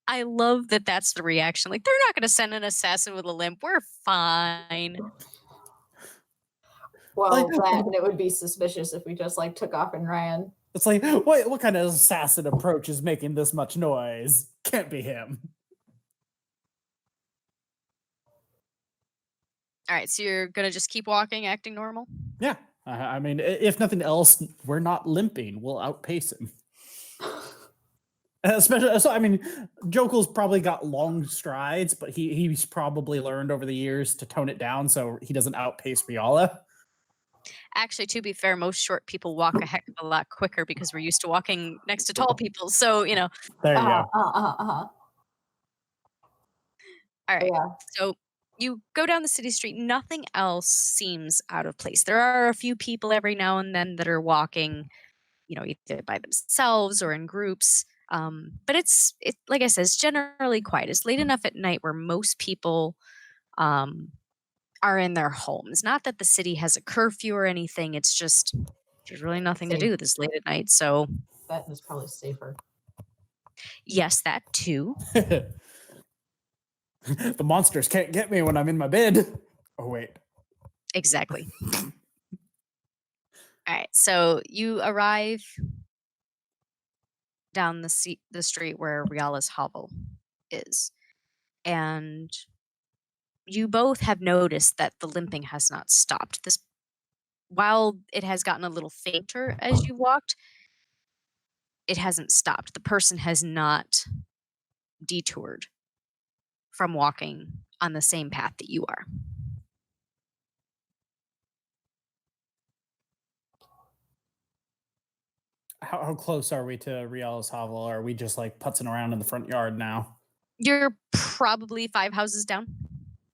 I love that that's the reaction. Like, they're not going to send an assassin with a limp. We're fine. Well, Like, that and it would be suspicious if we just like took off and ran. it's like, what kind of assassin approach is making this much noise? Can't be him. All right, so you're going to just keep walking, acting normal? Yeah. I mean, if nothing else, we're not limping. We'll outpace him. Especially, so I mean, Jokel's probably got long strides, but he's probably learned over the years to tone it down so he doesn't outpace Rialla. Actually, to be fair, most short people walk a heck of a lot quicker because we're used to walking next to tall people. So, There you go. all right. Yeah. So you go down the city street. Nothing else seems out of place. There are a few people every now and then that are walking, either by themselves or in groups. But it's like I said, it's generally quiet. It's late enough at night where most people um, are in their homes. Not that the city has a curfew or anything. It's just there's really nothing to Safe. do this late at night. So That is probably safer. yes, that too. The monsters can't get me when I'm in my bed. Oh, wait. Exactly. All right. So you arrive down the street where Riala's hovel is, and you both have noticed that the limping has not stopped. While it has gotten a little fainter as you walked, it hasn't stopped. The person has not detoured from walking on the same path that you are. How close are we to Riala's hovel? Or are we just like putzing around in the front yard now? You're probably 5 houses down.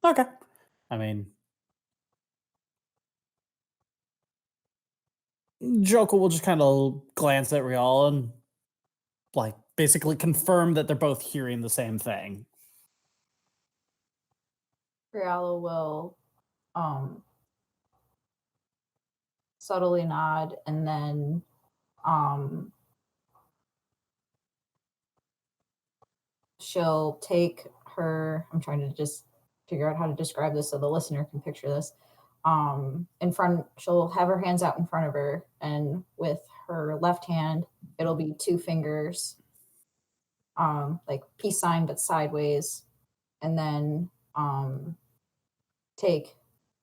Okay. I mean, Joker will just kind of glance at Rial and like basically confirm that they're both hearing the same thing. Riala will subtly nod and then she'll take her, I'm trying to just figure out how to describe this so the listener can picture this. In front, she'll have her hands out in front of her, and with her left hand, it'll be 2 fingers, like peace sign but sideways, and then take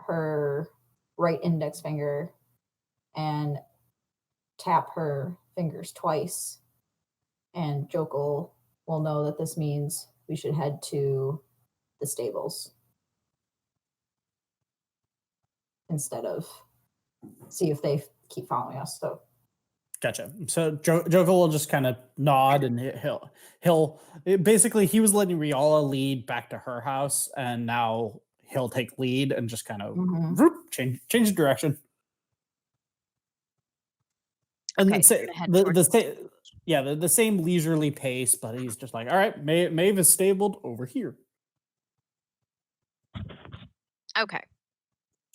her right index finger and tap her fingers twice, and Jokul will know that this means we should head to the stables instead of see if they keep following us. So Gotcha. So Jokul will just kind of nod, and basically he was letting Rialla lead back to her house, and now he'll take lead and just kind of Mhm. change direction. And Okay, then so you're say gonna head the towards the same, stable. yeah, the same leisurely pace, but he's just like, all right, Maeve is stabled over here. Okay.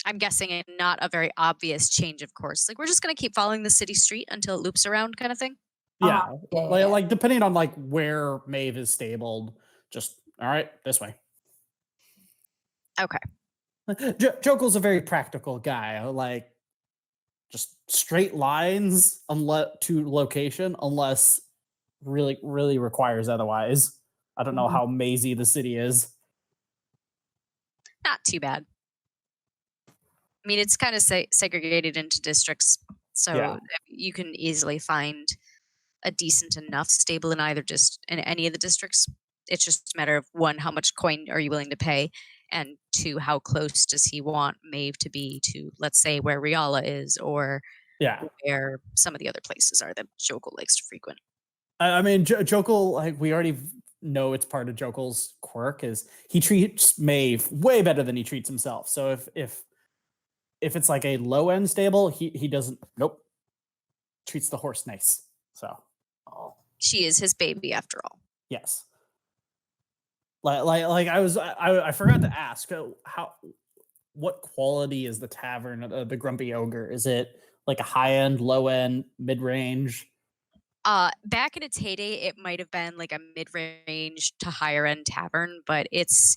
I'm guessing not a very obvious change of course. Like, we're just gonna keep following the city street until it loops around kind of thing? Uh-huh. Yeah, Yeah, yeah, yeah. like depending on like where Maeve is stabled, just all right this way. Okay. Jokel's a very practical guy. Like just straight lines unless to location, unless really requires otherwise. I don't know Mhm. how mazy the city is. Not too bad. I mean, it's kinda segregated into districts, so Yeah, you can easily find a decent enough stable in either just in any of the districts. It's just a matter of 1, how much coin are you willing to pay, and 2, how close does he want Maeve to be to, let's say, where Rialla is or yeah. where some of the other places are that Jokul likes to frequent. I mean, Jokel, like we already know it's part of Jokel's quirk is he treats Maeve way better than he treats himself. So if it's like a low end stable, he doesn't. Nope, treats the horse nice. So She is his baby after all. yes, like I forgot to ask how what quality is the tavern, the Grumpy Ogre? Is it like a high end, low end, mid range? Back in its heyday, it might have been like a mid-range to higher end tavern, but it's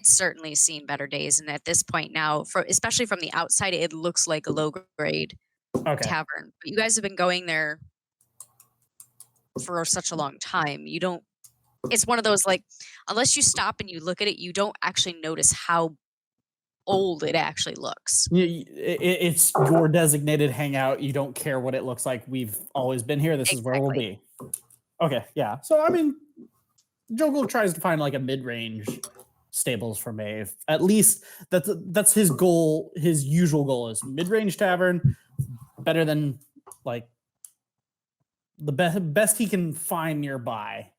certainly seen better days. And at this point now, for especially from the outside, it looks like a low grade Okay, tavern. But you guys have been going there for such a long time. You don't. It's one of those like, unless you stop and you look at it, you don't actually notice how old it actually looks. it's your designated hangout. You don't care what it looks like. We've always been here. This is where we'll Exactly. be. Okay, yeah. So I mean, Jogel tries to find like a mid-range stables for Maeve. At least that's his goal. His usual goal is mid-range tavern, better than like the best he can find nearby.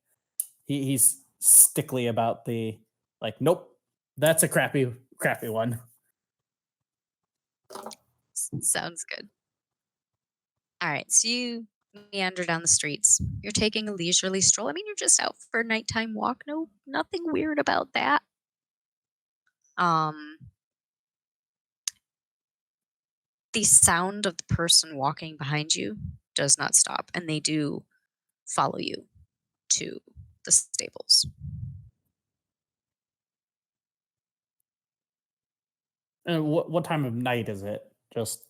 He's stickly about the like. Nope, that's a crappy one. Sounds good. All right, so you meander down the streets. You're taking a leisurely stroll. I mean, you're just out for a nighttime walk. No, nothing weird about that. Um, the sound of the person walking behind you does not stop, and they do follow you to the stables. And what time of night is it? Just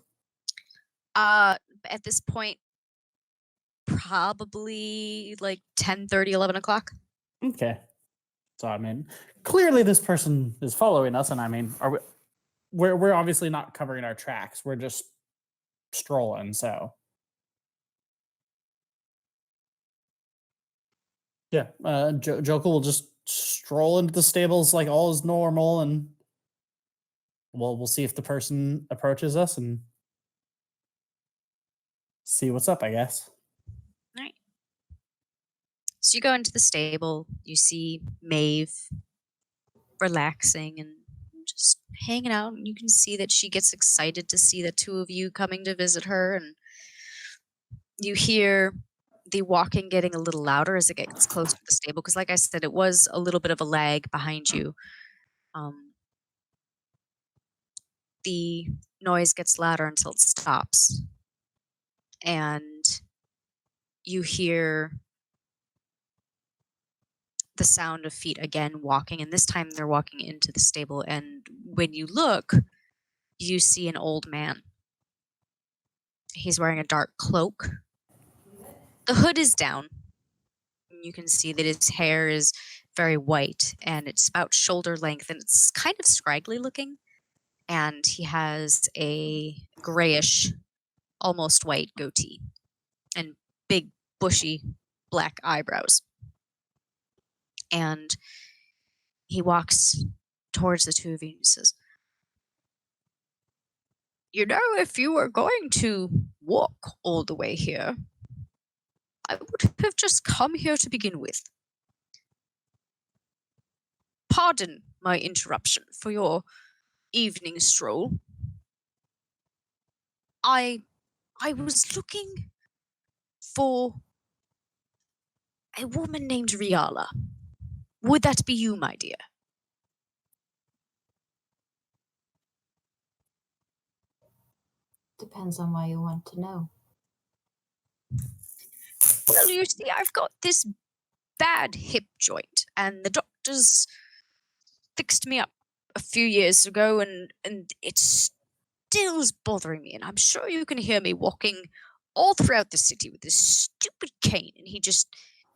At this point, probably like 10:30, 11 o'clock. okay. So I mean, clearly this person is following us, and I mean, are we? We're obviously not covering our tracks. We're just strolling. So yeah, Joker will just stroll into the stables like all is normal, and we'll see if the person approaches us and see what's up. I guess. All right. So you go into the stable. You see Maeve relaxing and just hanging out, and you can see that she gets excited to see the two of you coming to visit her, and you hear the walking getting a little louder as it gets closer to the stable because like I said, it was a little bit of a lag behind you. um, the noise gets louder until it stops, and you hear the sound of feet again walking, and this time they're walking into the stable, and when you look, you see an old man. He's wearing a dark cloak. The hood is down. You can see that his hair is very white and it's about shoulder length and it's kind of scraggly looking. And he has a grayish, almost white goatee and big, bushy black eyebrows. And he walks towards the two of you and says, "You know, if you were going to walk all the way here, I would have just come here to begin with. Pardon my interruption for your evening stroll. I I was looking for a woman named Rialla. Would that be you, my dear? Depends on why you want to know. Well, you see, I've got this bad hip joint, and the doctors fixed me up a few years ago, and it still's bothering me. And I'm sure you can hear me walking all throughout the city with this stupid cane. And he just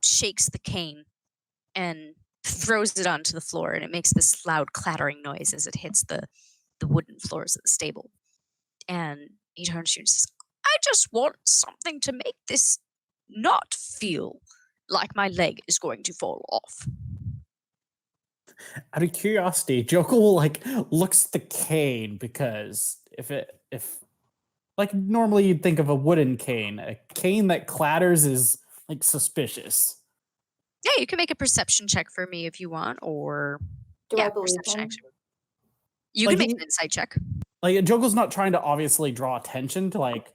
shakes the cane and throws it onto the floor, and it makes this loud clattering noise as it hits the wooden floors of the stable. And he turns to you and says, I just want something to make this not feel like my leg is going to fall off. Out of curiosity, Jokul like looks at the cane because if like normally you'd think of a wooden cane, a cane that clatters is like suspicious. Yeah, you can make a perception check for me if you want, or Do yeah, I believe perception him? actually. You Like can make he, an insight check. like Jokel's not trying to obviously draw attention to like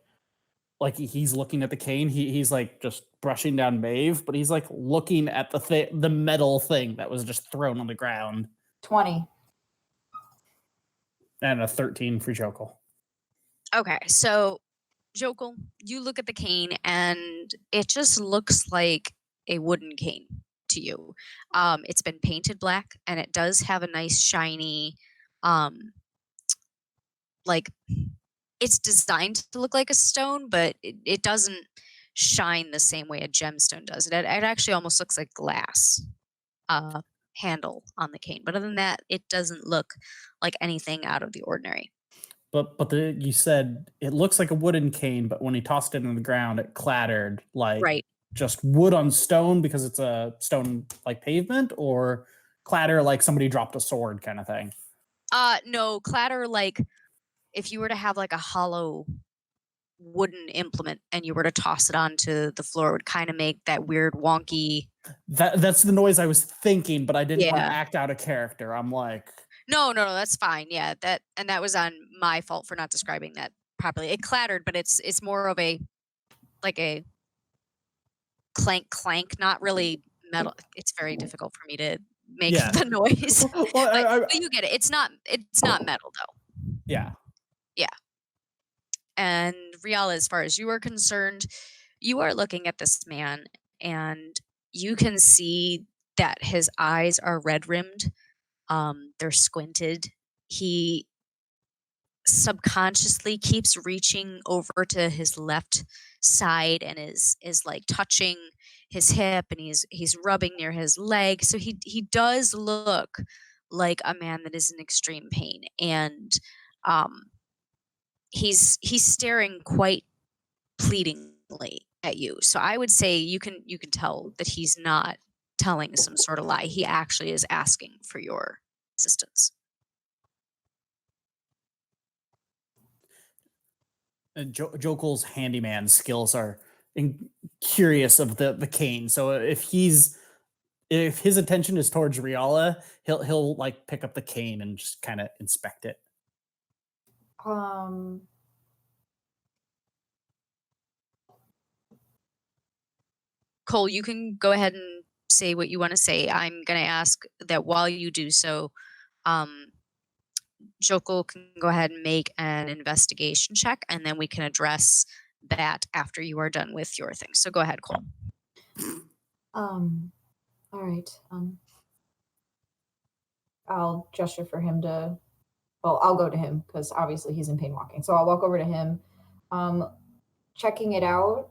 he's looking at the cane. He's like just brushing down Maeve, but he's like looking at the metal thing that was just thrown on the ground. 20. And a 13 for Jokel. Okay, so Jokul, you look at the cane and it just looks like a wooden cane to you. It's been painted black and it does have a nice shiny, um, like it's designed to look like a stone, but it doesn't shine the same way a gemstone does. It actually almost looks like glass uh, handle on the cane. But other than that, it doesn't look like anything out of the ordinary. But you said it looks like a wooden cane, but when he tossed it in the ground, it clattered like Right. just wood on stone because it's a stone like pavement, or clatter like somebody dropped a sword kind of thing. No, clatter like if you were to have like a hollow wooden implement and you were to toss it onto the floor, it would kind of make that weird wonky. That's the noise I was thinking, but I didn't want to Yeah. act out a character. I'm like, No, that's fine. Yeah, that was on my fault for not describing that properly. It clattered, but it's more of a like a clank clank, not really metal. It's very difficult for me to make yeah. the noise. Well, But you get it. It's not metal though. yeah. Yeah. And Rial, as far as you are concerned, you are looking at this man and you can see that his eyes are red rimmed. They're squinted. He subconsciously keeps reaching over to his left side and is like touching his hip, and he's rubbing near his leg. So he does look like a man that is in extreme pain, and um he's staring quite pleadingly at you. So I would say you can tell that he's not telling some sort of lie. He actually is asking for your assistance. And Jokel's handyman skills are curious of the cane. So if his attention is towards Riala, he'll like pick up the cane and just kind of inspect it. Um, Cole, you can go ahead and say what you want to say. I'm going to ask that while you do so, um, Jokul can go ahead and make an investigation check, and then we can address that after you are done with your thing. So go ahead, Cole. all right. I'll gesture for him to, well, I'll go to him because obviously he's in pain walking. So I'll walk over to him, checking it out.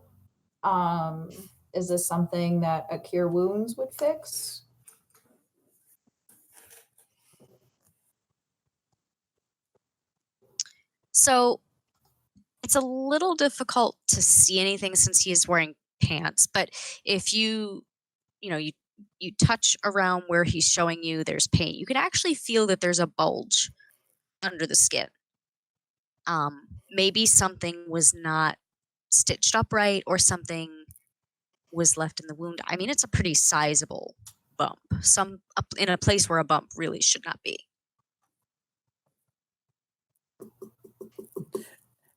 Um, is this something that a cure wounds would fix? So it's a little difficult to see anything since he is wearing pants, but if you touch around where he's showing you there's pain, you can actually feel that there's a bulge under the skin. Maybe something was not stitched up right, or something was left in the wound. I mean, it's a pretty sizable bump. Some up in a place where a bump really should not be.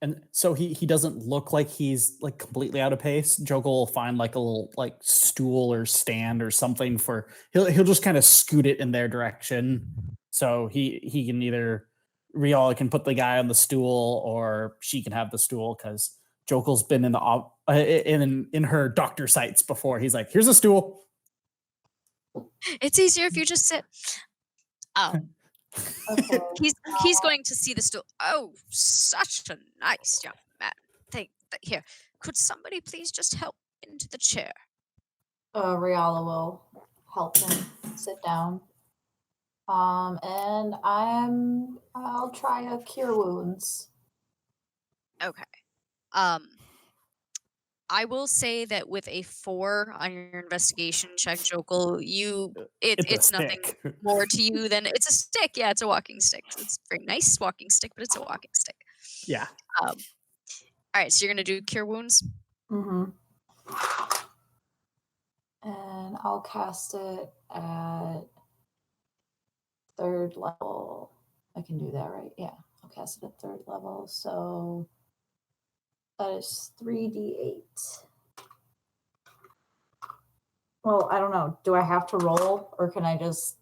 And so he doesn't look like he's like completely out of pace. Jokul will find like a little like stool or stand or something for he'll just kind of scoot it in their direction. So he can either Rialla can put the guy on the stool or she can have the stool because Jokul's been in the in her doctor sites before. He's like, here's a stool. It's easier if you just sit. Okay. He's going to see the stool. Oh, such a nice young man. Here, could somebody please just help into the chair? Rialla will help him sit down. And I'll try a cure wounds. Okay. I will say that with a 4 on your investigation check, Jokul, it's nothing Stick. more to you than it's a stick. Yeah, it's a walking stick. It's a very nice walking stick, but it's a walking stick. Yeah. All right, so you're gonna do cure wounds. Mm-hmm. And I'll cast it at 3rd level. I can do that, right? Yeah, I'll cast it at 3rd level. So that is 3d8. Well, I don't know. Do I have to roll, or can I just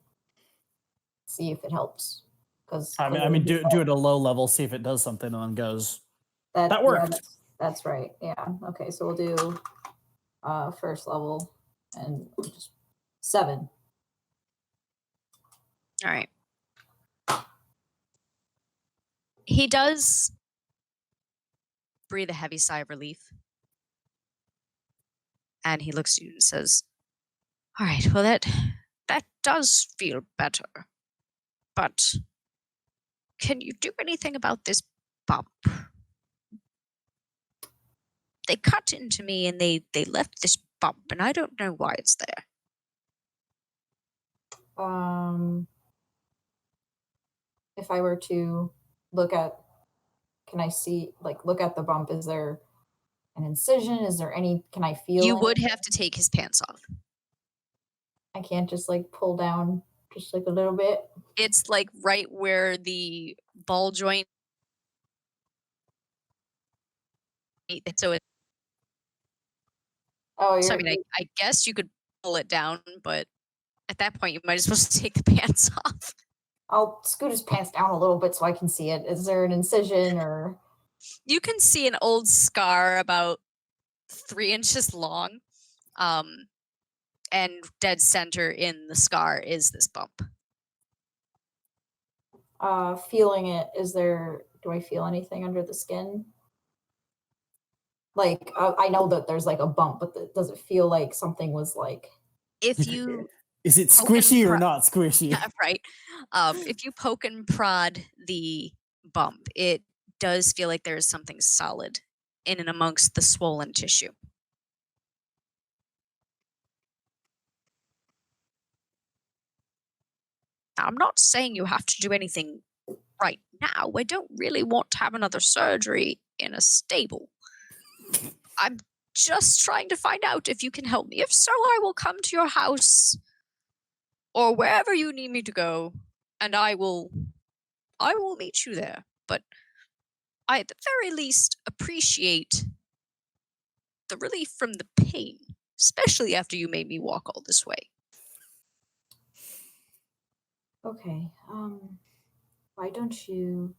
see if it helps? Because I mean, do it at a low level, see if it does something, and then goes. That worked. Yeah, that's right. Yeah. Okay, so we'll do 1st level and just 7. All right. He does breathe a heavy sigh of relief. And he looks at you and says, all right, well, that does feel better. But can you do anything about this bump? They cut into me and they left this bump, and I don't know why it's there. If I were to look at, can I see, like, look at the bump? Is there an incision? Is there any, can I feel You would anything? have to take his pants off. I can't just like pull down just like a little bit. It's like right where the ball joint. So it. Oh, So I mean, I guess you could pull it down, but at that point, you might as well just take the pants off. I'll scoot his pants down a little bit so I can see it. Is there an incision or? You can see an old scar about 3 inches long, and dead center in the scar is this bump. Feeling it, do I feel anything under the skin? Like, I know that there's like a bump, but does it feel like something was like? If you Is it squishy or not squishy? Yeah, right. If you poke and prod the bump, it does feel like there is something solid in and amongst the swollen tissue. Now, I'm not saying you have to do anything right now. I don't really want to have another surgery in a stable. I'm just trying to find out if you can help me. If so, I will come to your house or wherever you need me to go, and I will meet you there. But I, at the very least, appreciate the relief from the pain, especially after you made me walk all this way. Okay. Why don't you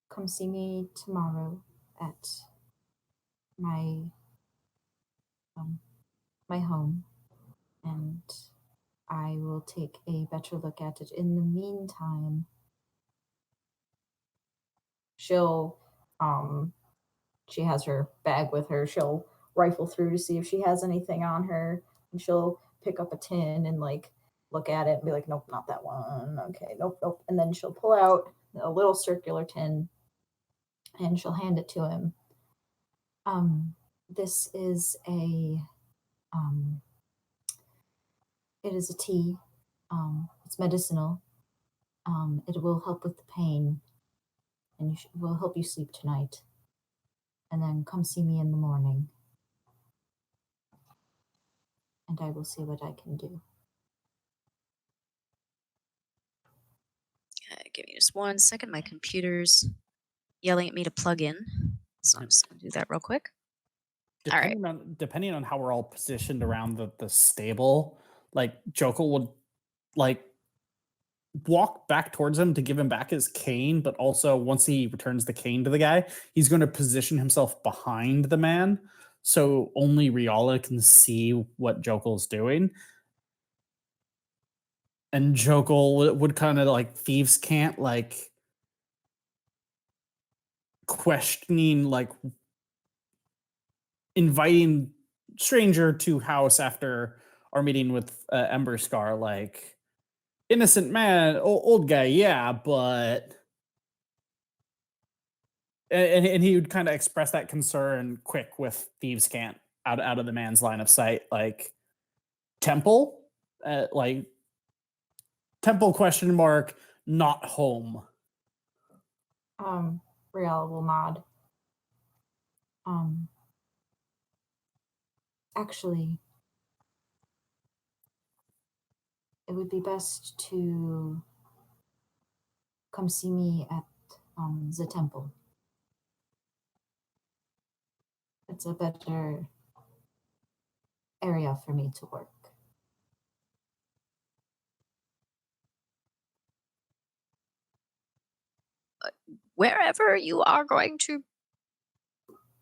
come see me tomorrow at my my home, and I will take a better look at it. In the meantime, she'll she has her bag with her. She'll rifle through to see if she has anything on her, and she'll pick up a tin and like look at it and be like, nope, not that one. Okay, nope. And then she'll pull out a little circular tin and she'll hand it to him. This is it is a tea. It's medicinal. It will help with the pain, and will help you sleep tonight. And then come see me in the morning. and I will see what I can do. Give me just 1 second. My computer's yelling at me to plug in, so I'm just going to do that real quick. All right. Depending on how we're all positioned around the stable, like Jokul would like walk back towards him to give him back his cane, but also once he returns the cane to the guy, he's going to position himself behind the man so only Rialla can see what Jokul's doing. And Jokul would kind of like thieves can't like questioning, like inviting stranger to house after our meeting with Ember Scar, like innocent man, old guy, yeah, but and he would kind of express that concern quick with thieves can't out of the man's line of sight, like temple, like temple question mark, not home. Rialla will nod. Actually, it would be best to come see me at the temple. It's a better area for me to work. Wherever you are going to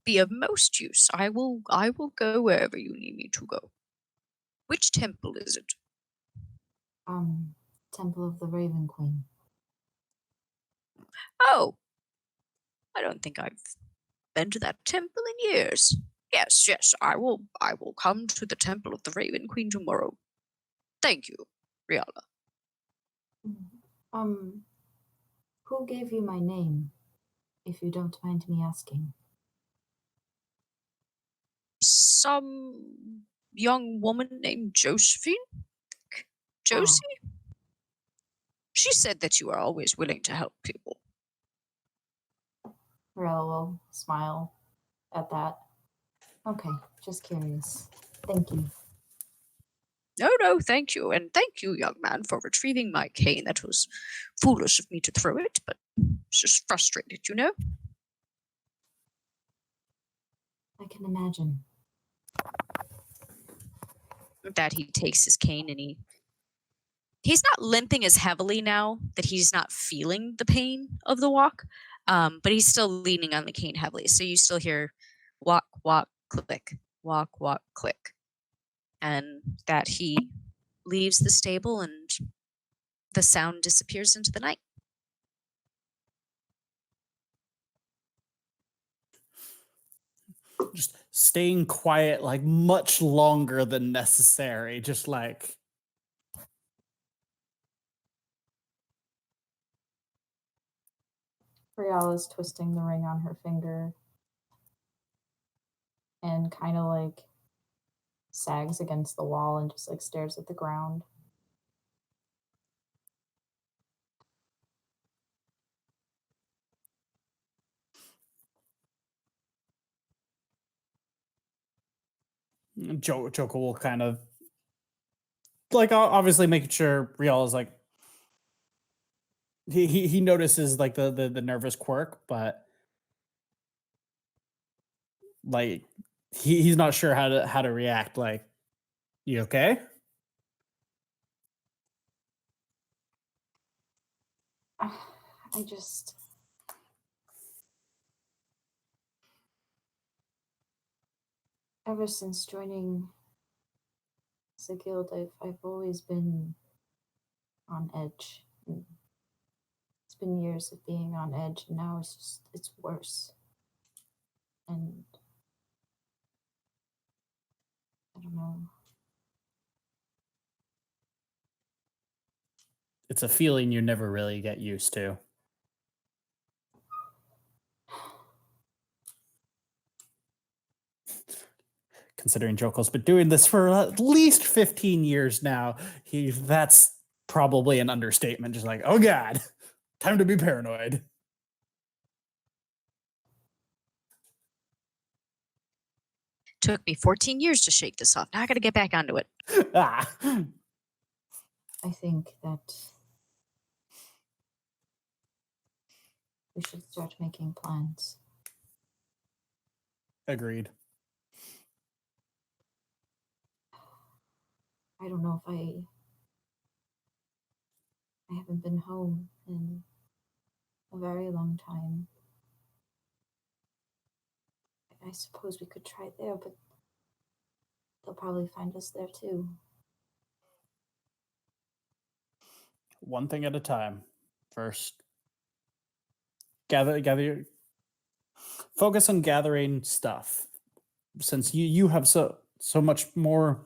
be of most use, I will go wherever you need me to go. Which temple is it? Temple of the Raven Queen. Oh, I don't think I've been to that temple in years. Yes, I will come to the Temple of the Raven Queen tomorrow. Thank you, Rialla. Who gave you my name, if you don't mind me asking? Some young woman named Josephine? Josie? She said that you are always willing to help people. Rialla will smile at that. Okay, just curious. Thank you. No, thank you. And thank you, young man, for retrieving my cane. That was foolish of me to throw it, but it's just frustrated, you know? I can imagine. That he takes his cane and he's not limping as heavily now that he's not feeling the pain of the walk, but he's still leaning on the cane heavily. So you still hear walk, walk, click, walk, click. And that he leaves the stable and the sound disappears into the night. Just staying quiet like much longer than necessary, just like Rialla's twisting the ring on her finger and kind of like sags against the wall and just like stares at the ground. Jokul will kind of like obviously making sure Rial is like he notices like the nervous quirk, but like he's not sure how to react. Like, you okay? I just ever since joining the guild, I've always been on edge. And it's been years of being on edge, and now it's worse. And I don't know. It's a feeling you never really get used to. Considering Jokel's been doing this for at least 15 years now, that's probably an understatement. Just like, oh God, time to be paranoid. Took me 14 years to shake this off. Now I got to get back onto it. Ah. I think that we should start making plans. Agreed. I don't know if I haven't been home in a very long time. I suppose we could try there, but they'll probably find us there too. One thing at a time. First, gather. Focus on gathering stuff, since you have so much more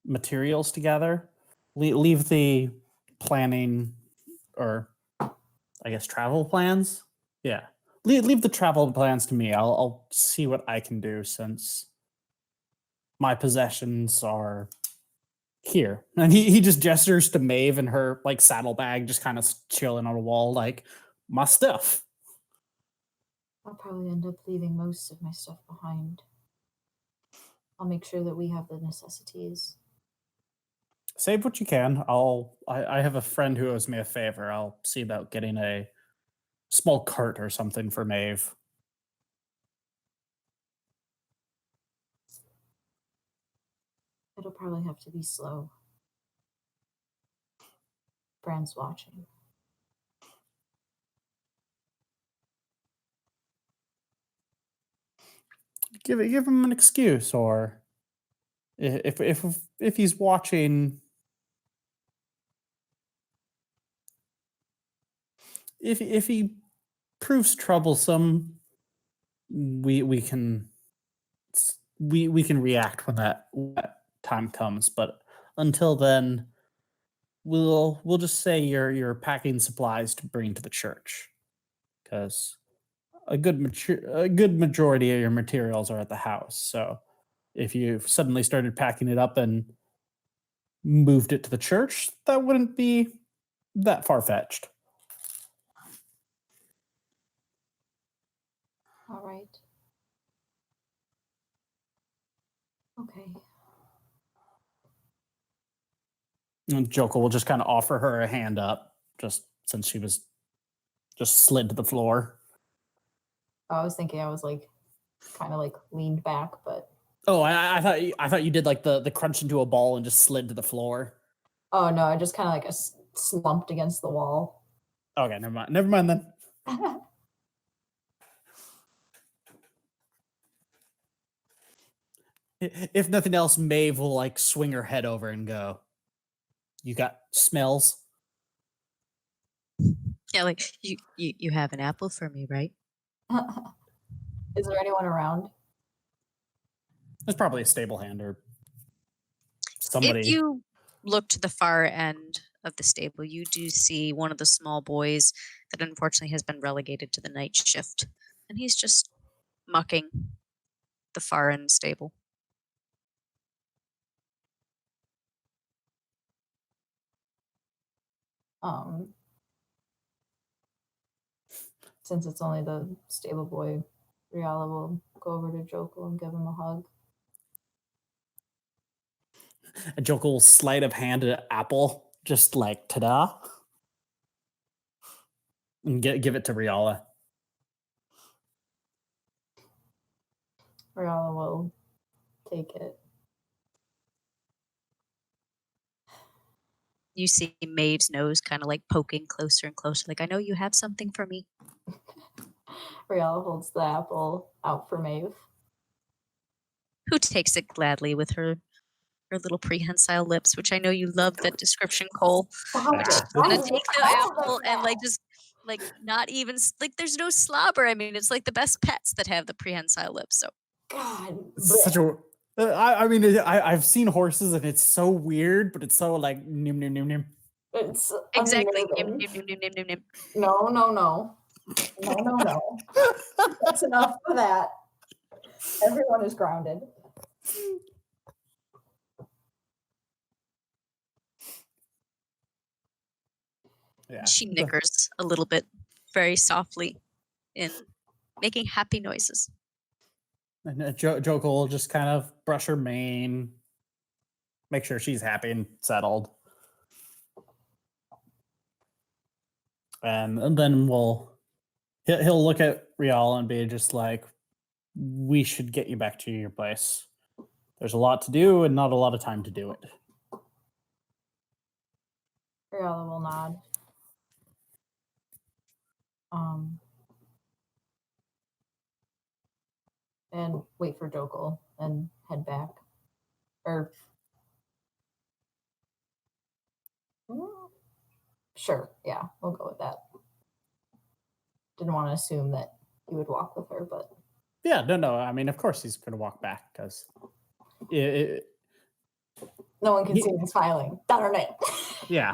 materials to gather. Leave the planning, or I guess travel plans. Yeah, leave the travel plans to me. I'll see what I can do, since my possessions are here. And he just gestures to Maeve and her like saddlebag, just kind of chilling on a wall, like, my stuff. I'll probably end up leaving most of my stuff behind. I'll make sure that we have the necessities. Save what you can. I have a friend who owes me a favor. I'll see about getting a small cart or something for Maeve. It'll probably have to be slow. Bran's watching. Give him an excuse, or if he's watching, if he proves troublesome, we can we can react when that time comes. But until then, we'll just say you're packing supplies to bring to the church, because a good majority of your materials are at the house. So if you suddenly started packing it up and moved it to the church, that wouldn't be that far fetched. All right. Okay. And Jokul will just kind of offer her a hand up, just since she was just slid to the floor. I was thinking I was like kind of like leaned back, but Oh, I thought you did like the crunch into a ball and just slid to the floor. oh no, I just kind of like slumped against the wall. Okay, never mind. Never mind then. If nothing else, Maeve will like swing her head over and go, "You got smells?" Yeah, like you have an apple for me, right? Is there anyone around? There's probably a stable hand or If somebody. you look to the far end of the stable, you do see one of the small boys that unfortunately has been relegated to the night shift, and he's just mucking the far end stable. Um, since it's only the stable boy, Rialla will go over to Jokul and give him a hug. A Jokul sleight of hand an apple, just like ta-da, and give it to Rialla. Rialla will take it. You see Maeve's nose kind of like poking closer and closer, like, I know you have something for me. Rialla holds the apple out for Maeve. Who takes it gladly with her little prehensile lips, which I know you love that description, Cole. Stop But it. she's Why gonna is take it the called like apple and like that? just like not even like there's no slobber. I mean, it's like the best pets that have the prehensile lips. So God. It's such a. I mean, I've seen horses and it's so weird, but it's so like nim nim nim nim. It's exactly. Nim, unnerving. nim, nim, nim, nim, nim, nim. No, no, no. No, no, no. That's enough for that. Everyone is grounded. Yeah. She nickers a little bit very softly in making happy noises. And Jokul will just kind of brush her mane, make sure she's happy and settled. And then he'll look at Rialla and be just like, we should get you back to your place. There's a lot to do and not a lot of time to do it. Rialla will nod. And wait for Jokul and head back. Or sure, yeah, we'll go with that. Didn't want to assume that you would walk with her, but Yeah, no. I mean, of course he's going to walk back because no one can see him smiling. Darn it. Yeah.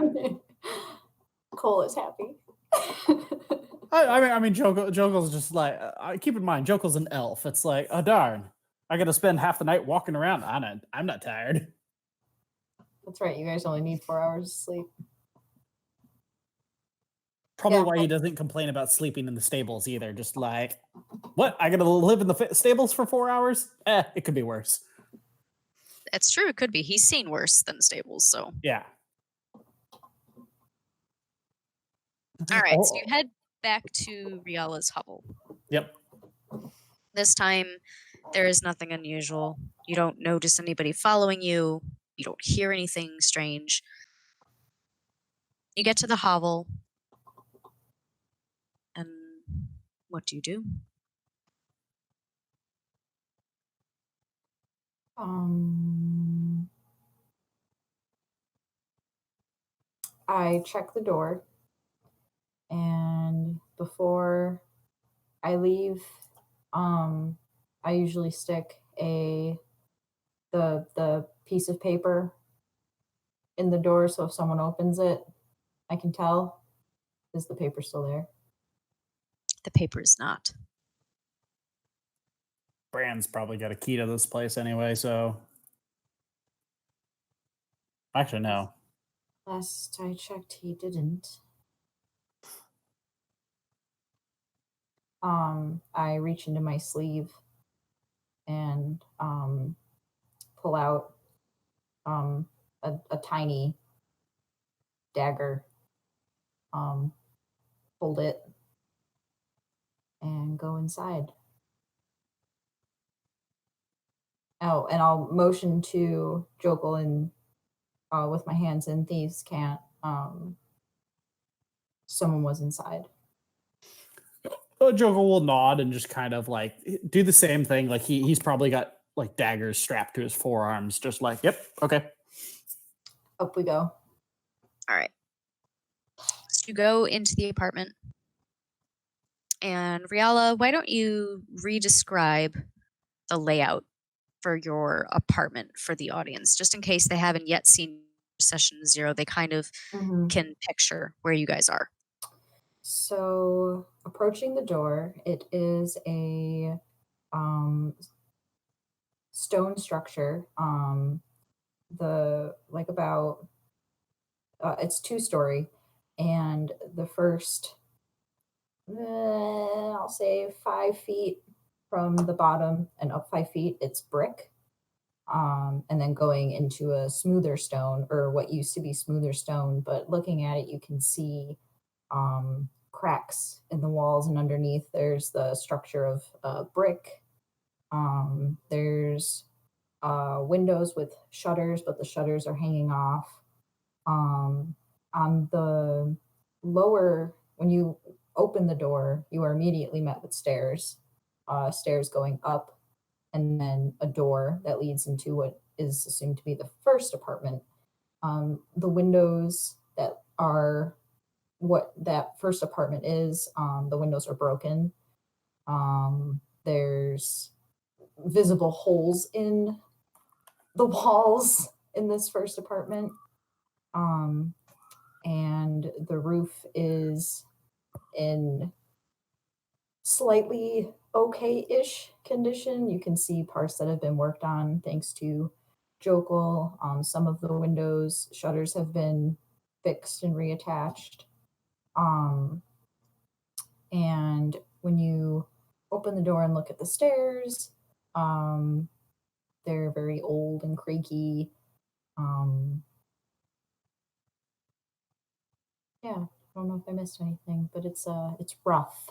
Cole is happy. I mean, Jokel's just like. Keep in mind, Jokel's an elf. It's like, oh darn, I got to spend half the night walking around. I'm not tired. That's right. You guys only need 4 hours of sleep. Probably why he doesn't complain about sleeping in the stables either. Just like, what? I got to live in the stables for 4 hours? It could be worse. It's true. It could be. He's seen worse than stables. So yeah. All right. So you head back to Rialla's hovel. Yep. This time, there is nothing unusual. You don't notice anybody following you. You don't hear anything strange. You get to the hovel. And what do you do? I check the door, and before I leave, I usually stick the piece of paper in the door, so if someone opens it, I can tell. Is the paper still there? The paper is not. Brand's probably got a key to this place anyway, so actually no. Last I checked, he didn't. I reach into my sleeve and pull out a tiny dagger, hold it, and go inside. Oh, and I'll motion to Jokul and with my hands in thieves can't. Someone was inside. Jokul will nod and just kind of like do the same thing. Like he's probably got like daggers strapped to his forearms, just like, yep, okay. Up we go. All right. So you go into the apartment. And Rialla, why don't you re-describe the layout for your apartment for the audience, just in case they haven't yet seen session 0, they kind of can picture where you guys are. So approaching the door, it is a stone structure. It's 2-story, and the first, I'll say 5 feet from the bottom and up 5 feet, it's brick. And then going into a smoother stone, or what used to be smoother stone, but looking at it, you can see cracks in the walls, and underneath there's the structure of brick. There's windows with shutters, but the shutters are hanging off. On the lower, when you open the door, you are immediately met with stairs going up, and then a door that leads into what is assumed to be the first apartment. The windows that are what that first apartment is, the windows are broken. There's visible holes in the walls in this first apartment. And the roof is in slightly okay-ish condition. You can see parts that have been worked on thanks to Jokul. Some of the windows shutters have been fixed and reattached. And when you open the door and look at the stairs, Um, they're very old and creaky. Um, yeah, I don't know if I missed anything, but it's rough.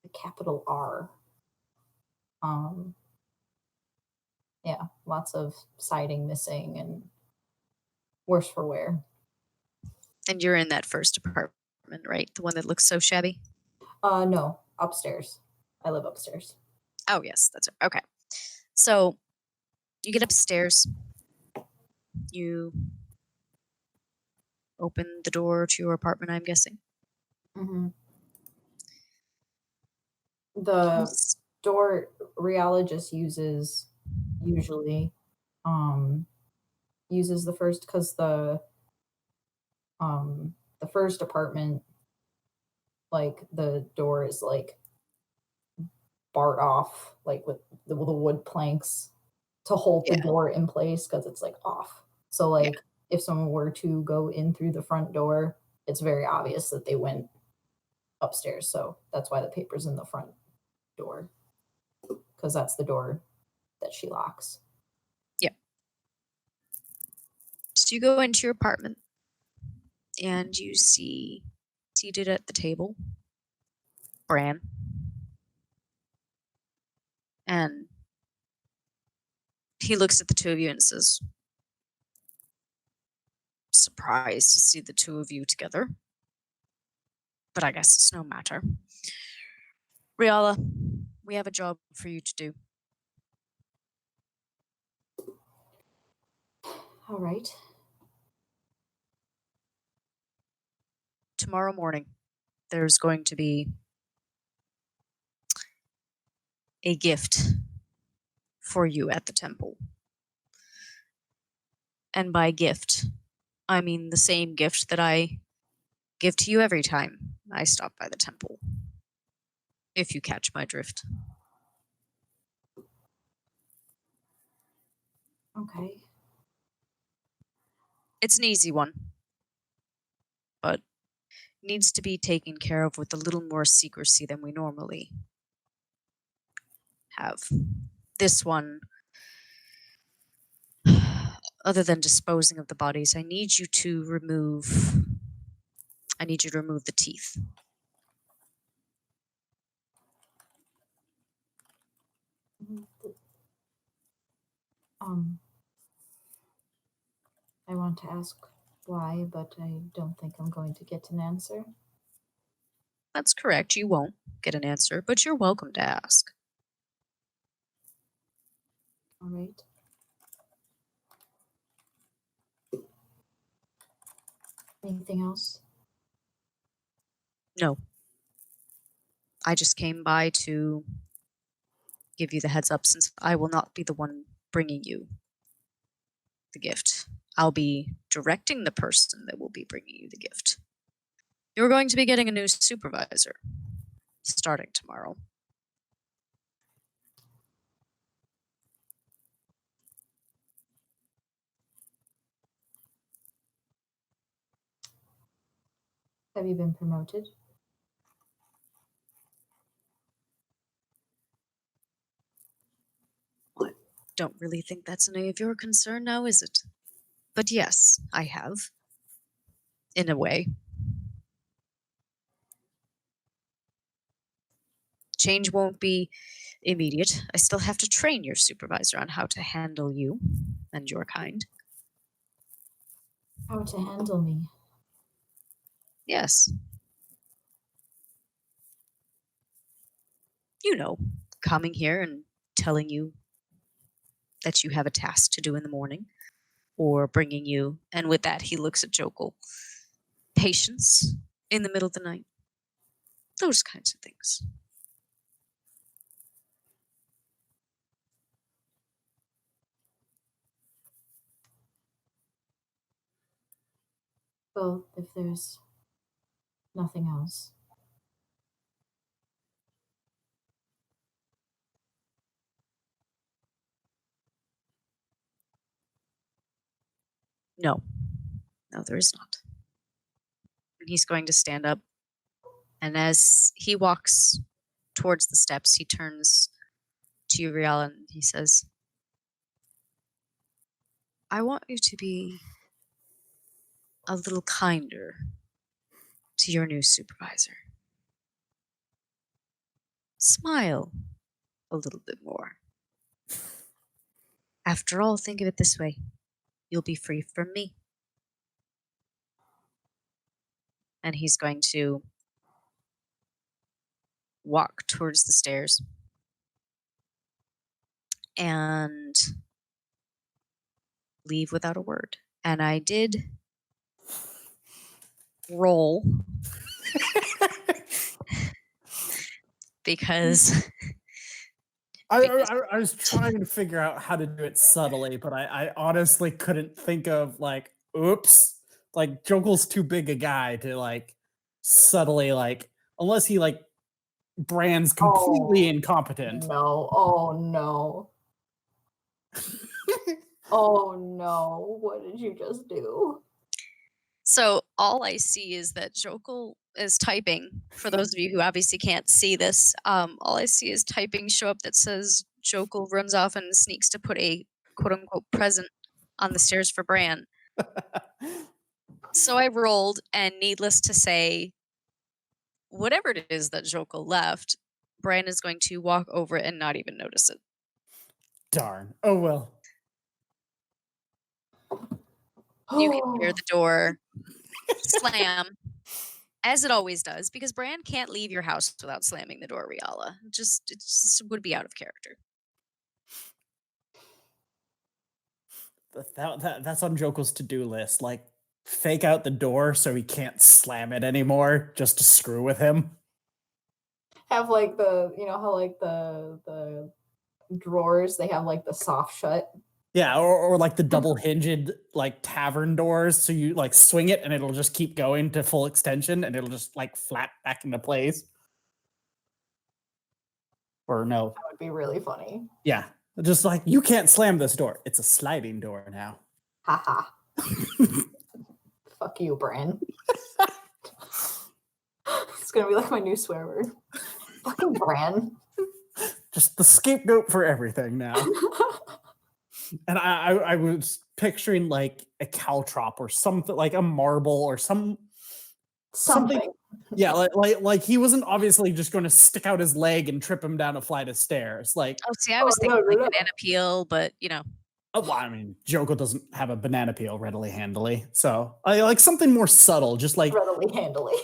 The capital R. Um, yeah, lots of siding missing and worse for wear. And you're in that first apartment, right? The one that looks so shabby? No, upstairs. I live upstairs. Oh, yes, that's right. Okay. So you get upstairs, you open the door to your apartment, I'm guessing. Hmm. You The s- door Rialla just usually um uses the first because the first apartment, like the door is like barred off like with the wood planks to hold the Yeah, door in place because it's like off. So yeah, like if someone were to go in through the front door, it's very obvious that they went upstairs. So that's why the paper's in the front door because that's the door that she locks. yeah. So you go into your apartment and you see seated at the table Bran, and he looks at the two of you and says, surprised to see the two of you together, but I guess it's no matter. Riala, we have a job for you to do. All right. Tomorrow morning, there's going to be a gift for you at the temple. And by gift, I mean the same gift that I give to you every time I stop by the temple. If you catch my drift. Okay. It's an easy one, but needs to be taken care of with a little more secrecy than we normally have. This one, other than disposing of the bodies, I need you to remove the teeth. Mhm. Um, I want to ask why, but I don't think I'm going to get an answer. That's correct. You won't get an answer, but you're welcome to ask. All right. Anything else? No, I just came by to give you the heads up since I will not be the one bringing you the gift. I'll be directing the person that will be bringing you the gift. You're going to be getting a new supervisor starting tomorrow. Have you been promoted? I don't really think that's any of your concern now, is it? But yes, I have. In a way. Change won't be immediate. I still have to train your supervisor on how to handle you and your kind. How to handle me? Yes. You know, coming here and telling you that you have a task to do in the morning, or bringing you, and with that, he looks at Jokul, patience in the middle of the night. Those kinds of things. Well, if there's nothing else. No, no, there is not. And he's going to stand up, and as he walks towards the steps, he turns to you, Rialla, and he says, I want you to be a little kinder to your new supervisor. Smile a little bit more. After all, think of it this way. You'll be free from me. And he's going to walk towards the stairs and leave without a word. And I did roll because because I was trying to figure out how to do it subtly, but I honestly couldn't think of like, oops, like Jokel's too big a guy to like subtly like unless he like Brand's completely Oh, incompetent. no. Oh, no. Oh, no. What did you just do? so all I see is that Jokul is typing. For those of you who obviously can't see this, all I see is typing show up that says Jokul runs off and sneaks to put a quote unquote present on the stairs for Bran. So I rolled, and needless to say, whatever it is that Jokul left, Bran is going to walk over it and not even notice it. Darn. Oh well. You can hear the door slam, as it always does, because Bran can't leave your house without slamming the door, Rialla. It just would be out of character. That's on Jokel's to-do list. Like fake out the door so he can't slam it anymore just to screw with him. Have like how like the drawers, they have like the soft shut. Yeah, or like the double hinged like tavern doors. So you like swing it and it'll just keep going to full extension and it'll just like flap back into place. Or no. That would be really funny. Yeah. Just like you can't slam this door. It's a sliding door now. Haha. Fuck you, Bran. It's gonna be like my new swear word. Fucking Bran. Just the scapegoat for everything now. And I was picturing like a caltrop or something like a marble or something. Yeah, like he wasn't obviously just going to stick out his leg and trip him down a flight of stairs. Like, Oh, see, I was no, thinking like no. banana peel, but oh, well, I mean, Joko doesn't have a banana peel readily handily, so I like something more subtle, just like Readily handily.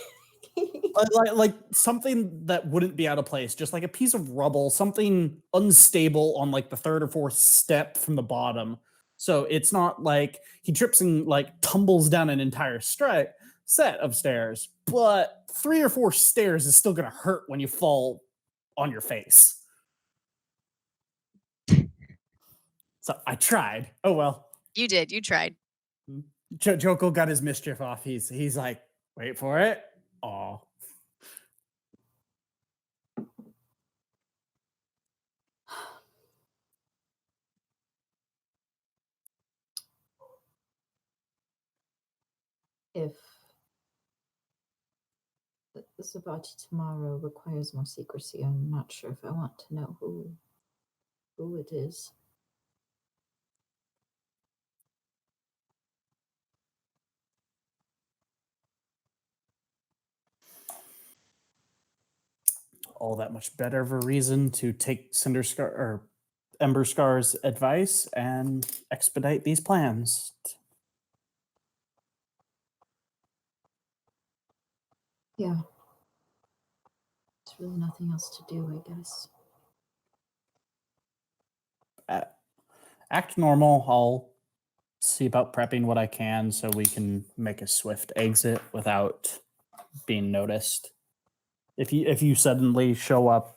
like something that wouldn't be out of place, just like a piece of rubble, something unstable on like the third or fourth step from the bottom. So it's not like he trips and like tumbles down an entire set of stairs, but 3 or 4 stairs is still going to hurt when you fall on your face. So I tried. Oh well. you did. You tried. Joko got his mischief off. He's like, wait for it. Aw. If the Sabati tomorrow requires more secrecy, I'm not sure if I want to know who it is. All that much better of a reason to take Ember Scar's advice and expedite these plans. Yeah. There's really nothing else to do, I guess. Act normal. I'll see about prepping what I can so we can make a swift exit without being noticed. If you suddenly show up,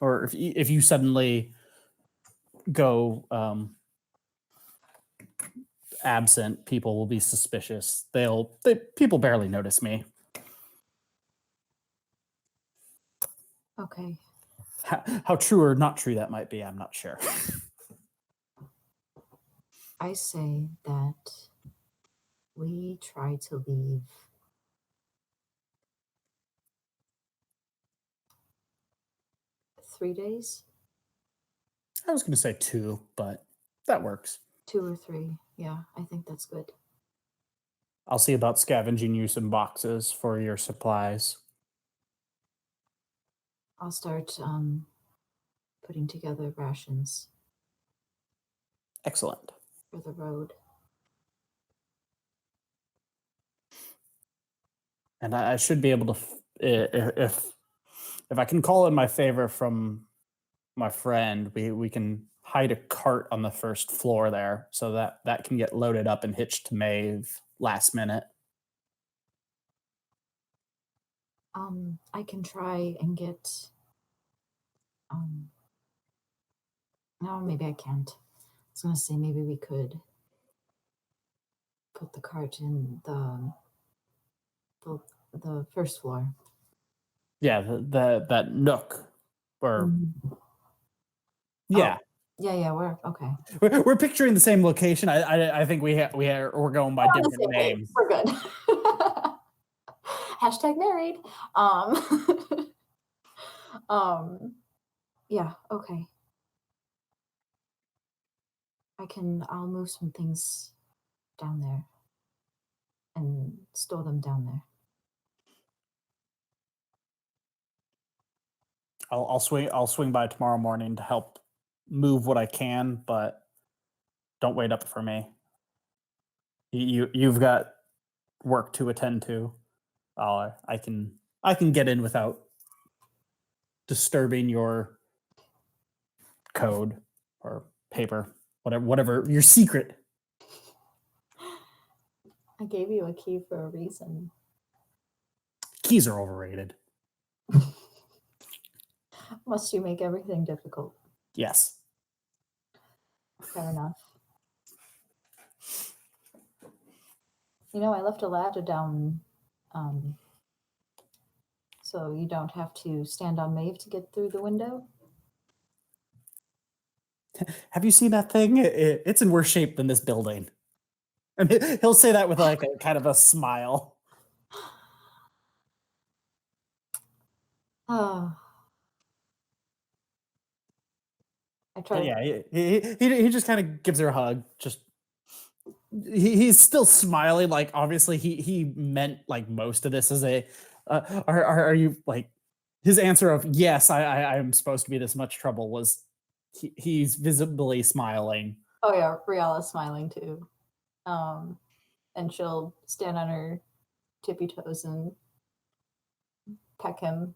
or if you suddenly go absent, people will be suspicious. People barely notice me. Okay. How true or not true that might be, I'm not sure. I say that we try to leave three days. I was going to say 2, but that works. 2 or 3. Yeah, I think that's good. I'll see about scavenging you some boxes for your supplies. I'll start putting together rations Excellent. for the road. And I should be able to, if I can call in my favor from my friend, we can hide a cart on the first floor there, so that can get loaded up and hitched to Maeve last minute. I can try and get. No, maybe I can't. I was gonna say maybe we could put the cart in the first floor. Yeah, that nook, or Mhm. yeah, Yeah, we're okay. we're picturing the same location. I think we're going by We're on the different same page. names. We're good. Hashtag married. Um, yeah, okay. I'll move some things down there and store them down there. I'll swing by tomorrow morning to help move what I can, but don't wait up for me. You've got work to attend to. I can get in without disturbing your code or paper, whatever your secret. I gave you a key for a reason. Keys are overrated. Must you make everything difficult? Yes. Fair enough. I left a ladder down, so you don't have to stand on Maeve to get through the window. Have you seen that thing? It's in worse shape than this building. And he'll say that with like a kind of a smile. Oh, I But tried. yeah, he just kind of gives her a hug. Just he's still smiling. Like obviously he meant like most of this as a. Are you like his answer of yes? I am supposed to be this much trouble was he's visibly smiling. Oh yeah, Rialla's smiling too. And she'll stand on her tippy toes and peck him.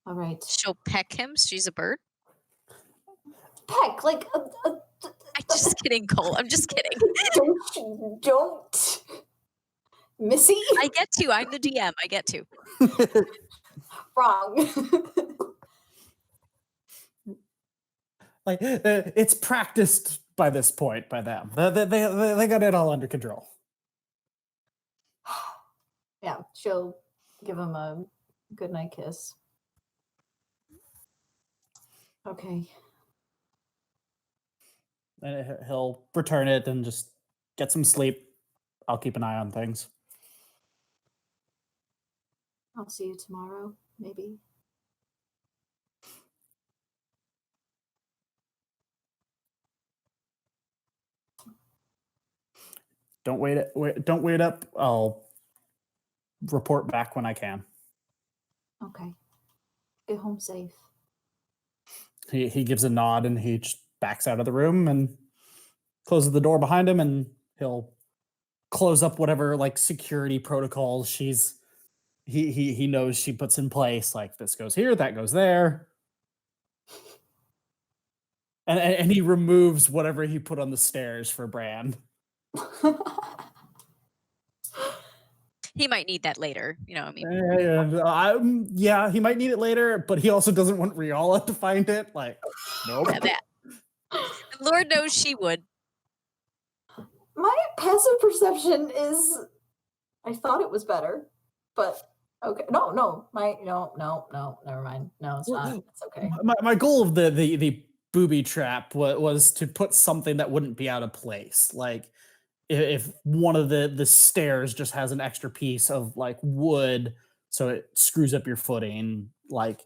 All right. She'll peck him. She's a bird. Peck, like I'm just kidding, Cole. I'm just kidding. don't, Missy. I get to. I'm the DM. I get to. Wrong. Like it's practiced by this point by them. They got it all under control. Yeah, she'll give him a goodnight kiss. Okay. And he'll return it and just get some sleep. I'll keep an eye on things. I'll see you tomorrow, maybe. Don't wait up. I'll report back when I can. Okay. Get home safe. He gives a nod and he just backs out of the room and closes the door behind him, and he'll close up whatever like security protocols he knows she puts in place. Like this goes here, that goes there. And he removes whatever he put on the stairs for Bran. He might need that later. I mean, Yeah, he might need it later, but he also doesn't want Rialla to find it. Like, nope. that. Lord knows she would. My passive perception is, I thought it was better, but okay. No, never mind. No, it's not. It's okay. My goal of the booby trap was to put something that wouldn't be out of place. Like if one of the stairs just has an extra piece of like wood, so it screws up your footing. Like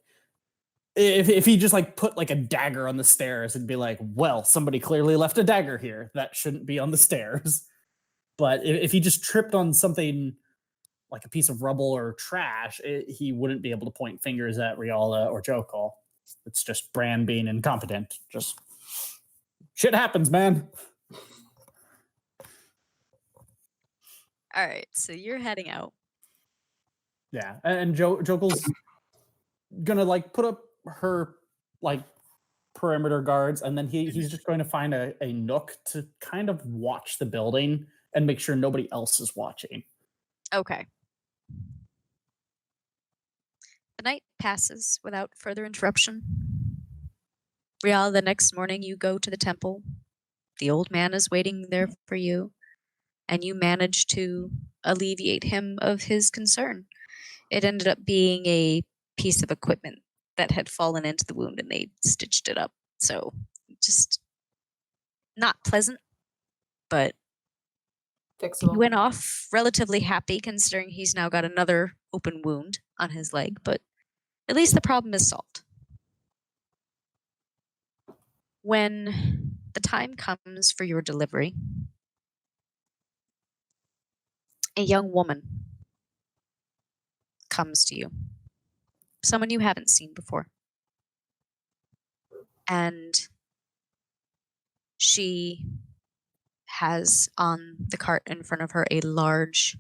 if he just like put like a dagger on the stairs and be like, well, somebody clearly left a dagger here. That shouldn't be on the stairs. But if he just tripped on something like a piece of rubble or trash, he wouldn't be able to point fingers at Rialla or Jokul. It's just Bran being incompetent. Just shit happens, man. All right, so you're heading out. Yeah, and Jokul's gonna like put up her like perimeter guards, and then he's just going to find a nook to kind of watch the building and make sure nobody else is watching. Okay. The night passes without further interruption. Rial, the next morning you go to the temple. The old man is waiting there for you, and you manage to alleviate him of his concern. It ended up being a piece of equipment that had fallen into the wound, and they stitched it up. So, just not pleasant, but he Fixable. went off relatively happy considering he's now got another open wound on his leg, but at least the problem is solved. When the time comes for your delivery, a young woman comes to you, someone you haven't seen before. And she has on the cart in front of her a large,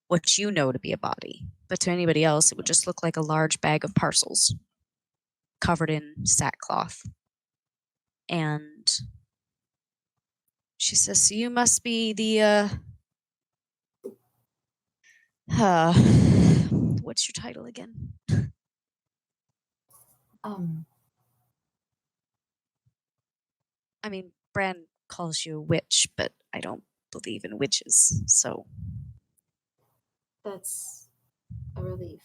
what you know to be a body, but to anybody else, it would just look like a large bag of parcels covered in sackcloth. And she says, so you must be the, what's your title again? I mean, Bran calls you a witch, but I don't believe in witches, so. That's a relief.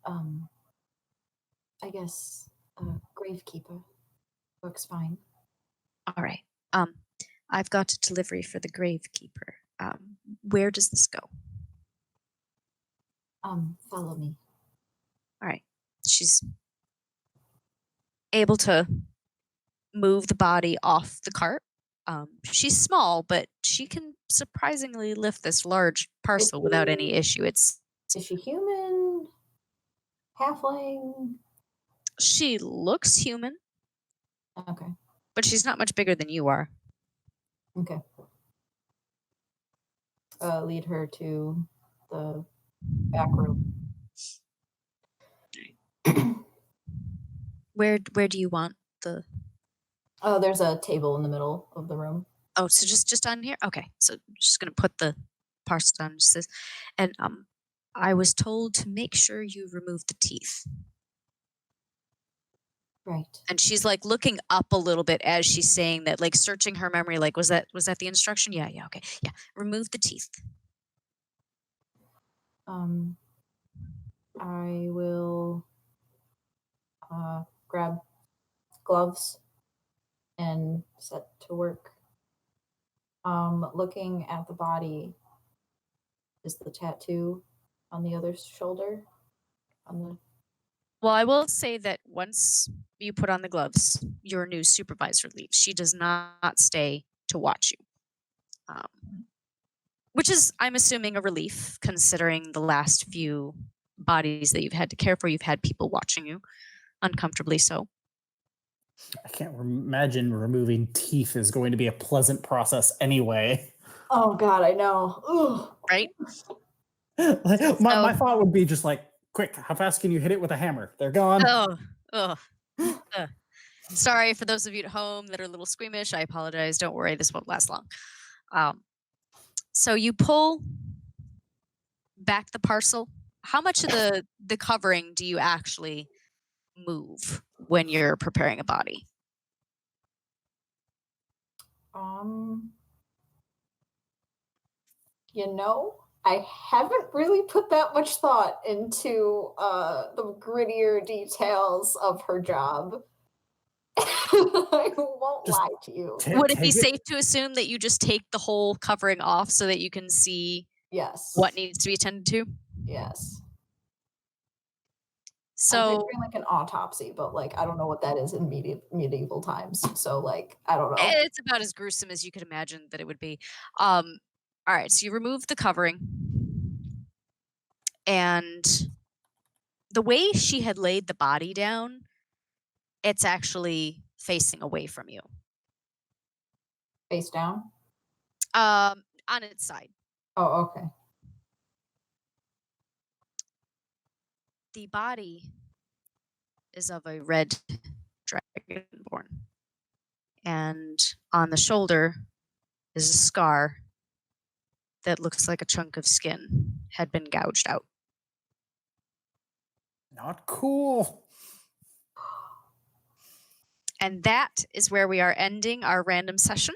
I guess gravekeeper works fine. All right. I've got a delivery for the gravekeeper. Where does this go? Follow me. All right. She's able to move the body off the cart. She's small, but she can surprisingly lift this large parcel without any issue. Is she human? Halfling? She looks human, Okay. but she's not much bigger than you are. Okay. Lead her to the back room. Where do you want the? Oh, there's a table in the middle of the room. Oh, so just on here? Okay. So I'm just gonna put the parcel down. It says, and I was told to make sure you remove the teeth. Right. And she's like looking up a little bit as she's saying that, like searching her memory, like was that the instruction? Yeah, okay. Yeah. Remove the teeth. I will grab gloves and set to work. Looking at the body, is the tattoo on the other shoulder? Well, I will say that once you put on the gloves, your new supervisor leaves. She does not stay to watch you, which is, I'm assuming, a relief considering the last few bodies that you've had to care for. You've had people watching you, uncomfortably so. I can't imagine removing teeth is going to be a pleasant process anyway. Oh God, I know. Ugh. Right? My thought would be just like, quick, how fast can you hit it with a hammer? They're gone. Oh. Sorry for those of you at home that are a little squeamish. I apologize. Don't worry, this won't last long. So you pull back the parcel. How much of the covering do you actually move when you're preparing a body? I haven't really put that much thought into the grittier details of her job. I won't lie to you. Would it be safe to assume that you just take the whole covering off so that you can see Yes. what needs to be attended to? Yes. I'm So picturing, like, an autopsy, but, like, I don't know what that is in medieval times, so, like, I don't know. it's about as gruesome as you could imagine that it would be. Um, all right, so you remove the covering, and the way she had laid the body down, it's actually facing away from you, Face down? on its side. Oh, okay. The body is of a red dragonborn, and on the shoulder is a scar that looks like a chunk of skin had been gouged out. Not cool. And that is where we are ending our random session.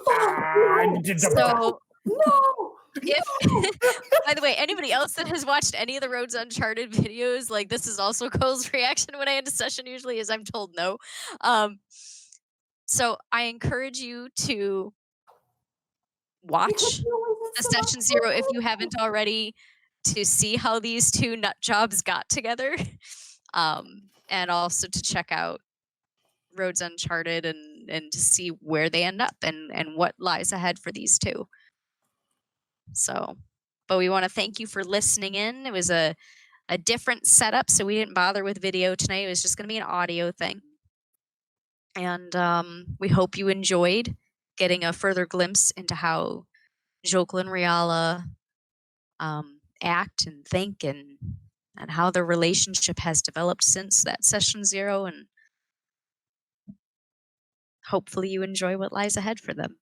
Oh, So, no! if No! by the way, anybody else that has watched any of the Roads Uncharted videos, like, this is also Cole's reaction when I end a session usually is I'm told no. Um, so I encourage you to Because watch you always the said session 0 if you haven't already, to see how these 2 nut jobs got together, and also to check out Roads Uncharted and to see where they end up and what lies ahead for these 2. So, but we wanna thank you for listening in. It was a different setup, so we didn't bother with video tonight. It was just gonna be an audio thing. And, we hope you enjoyed getting a further glimpse into how Jokul and Rialla, act and think and how their relationship has developed since that session 0, and hopefully you enjoy what lies ahead for them.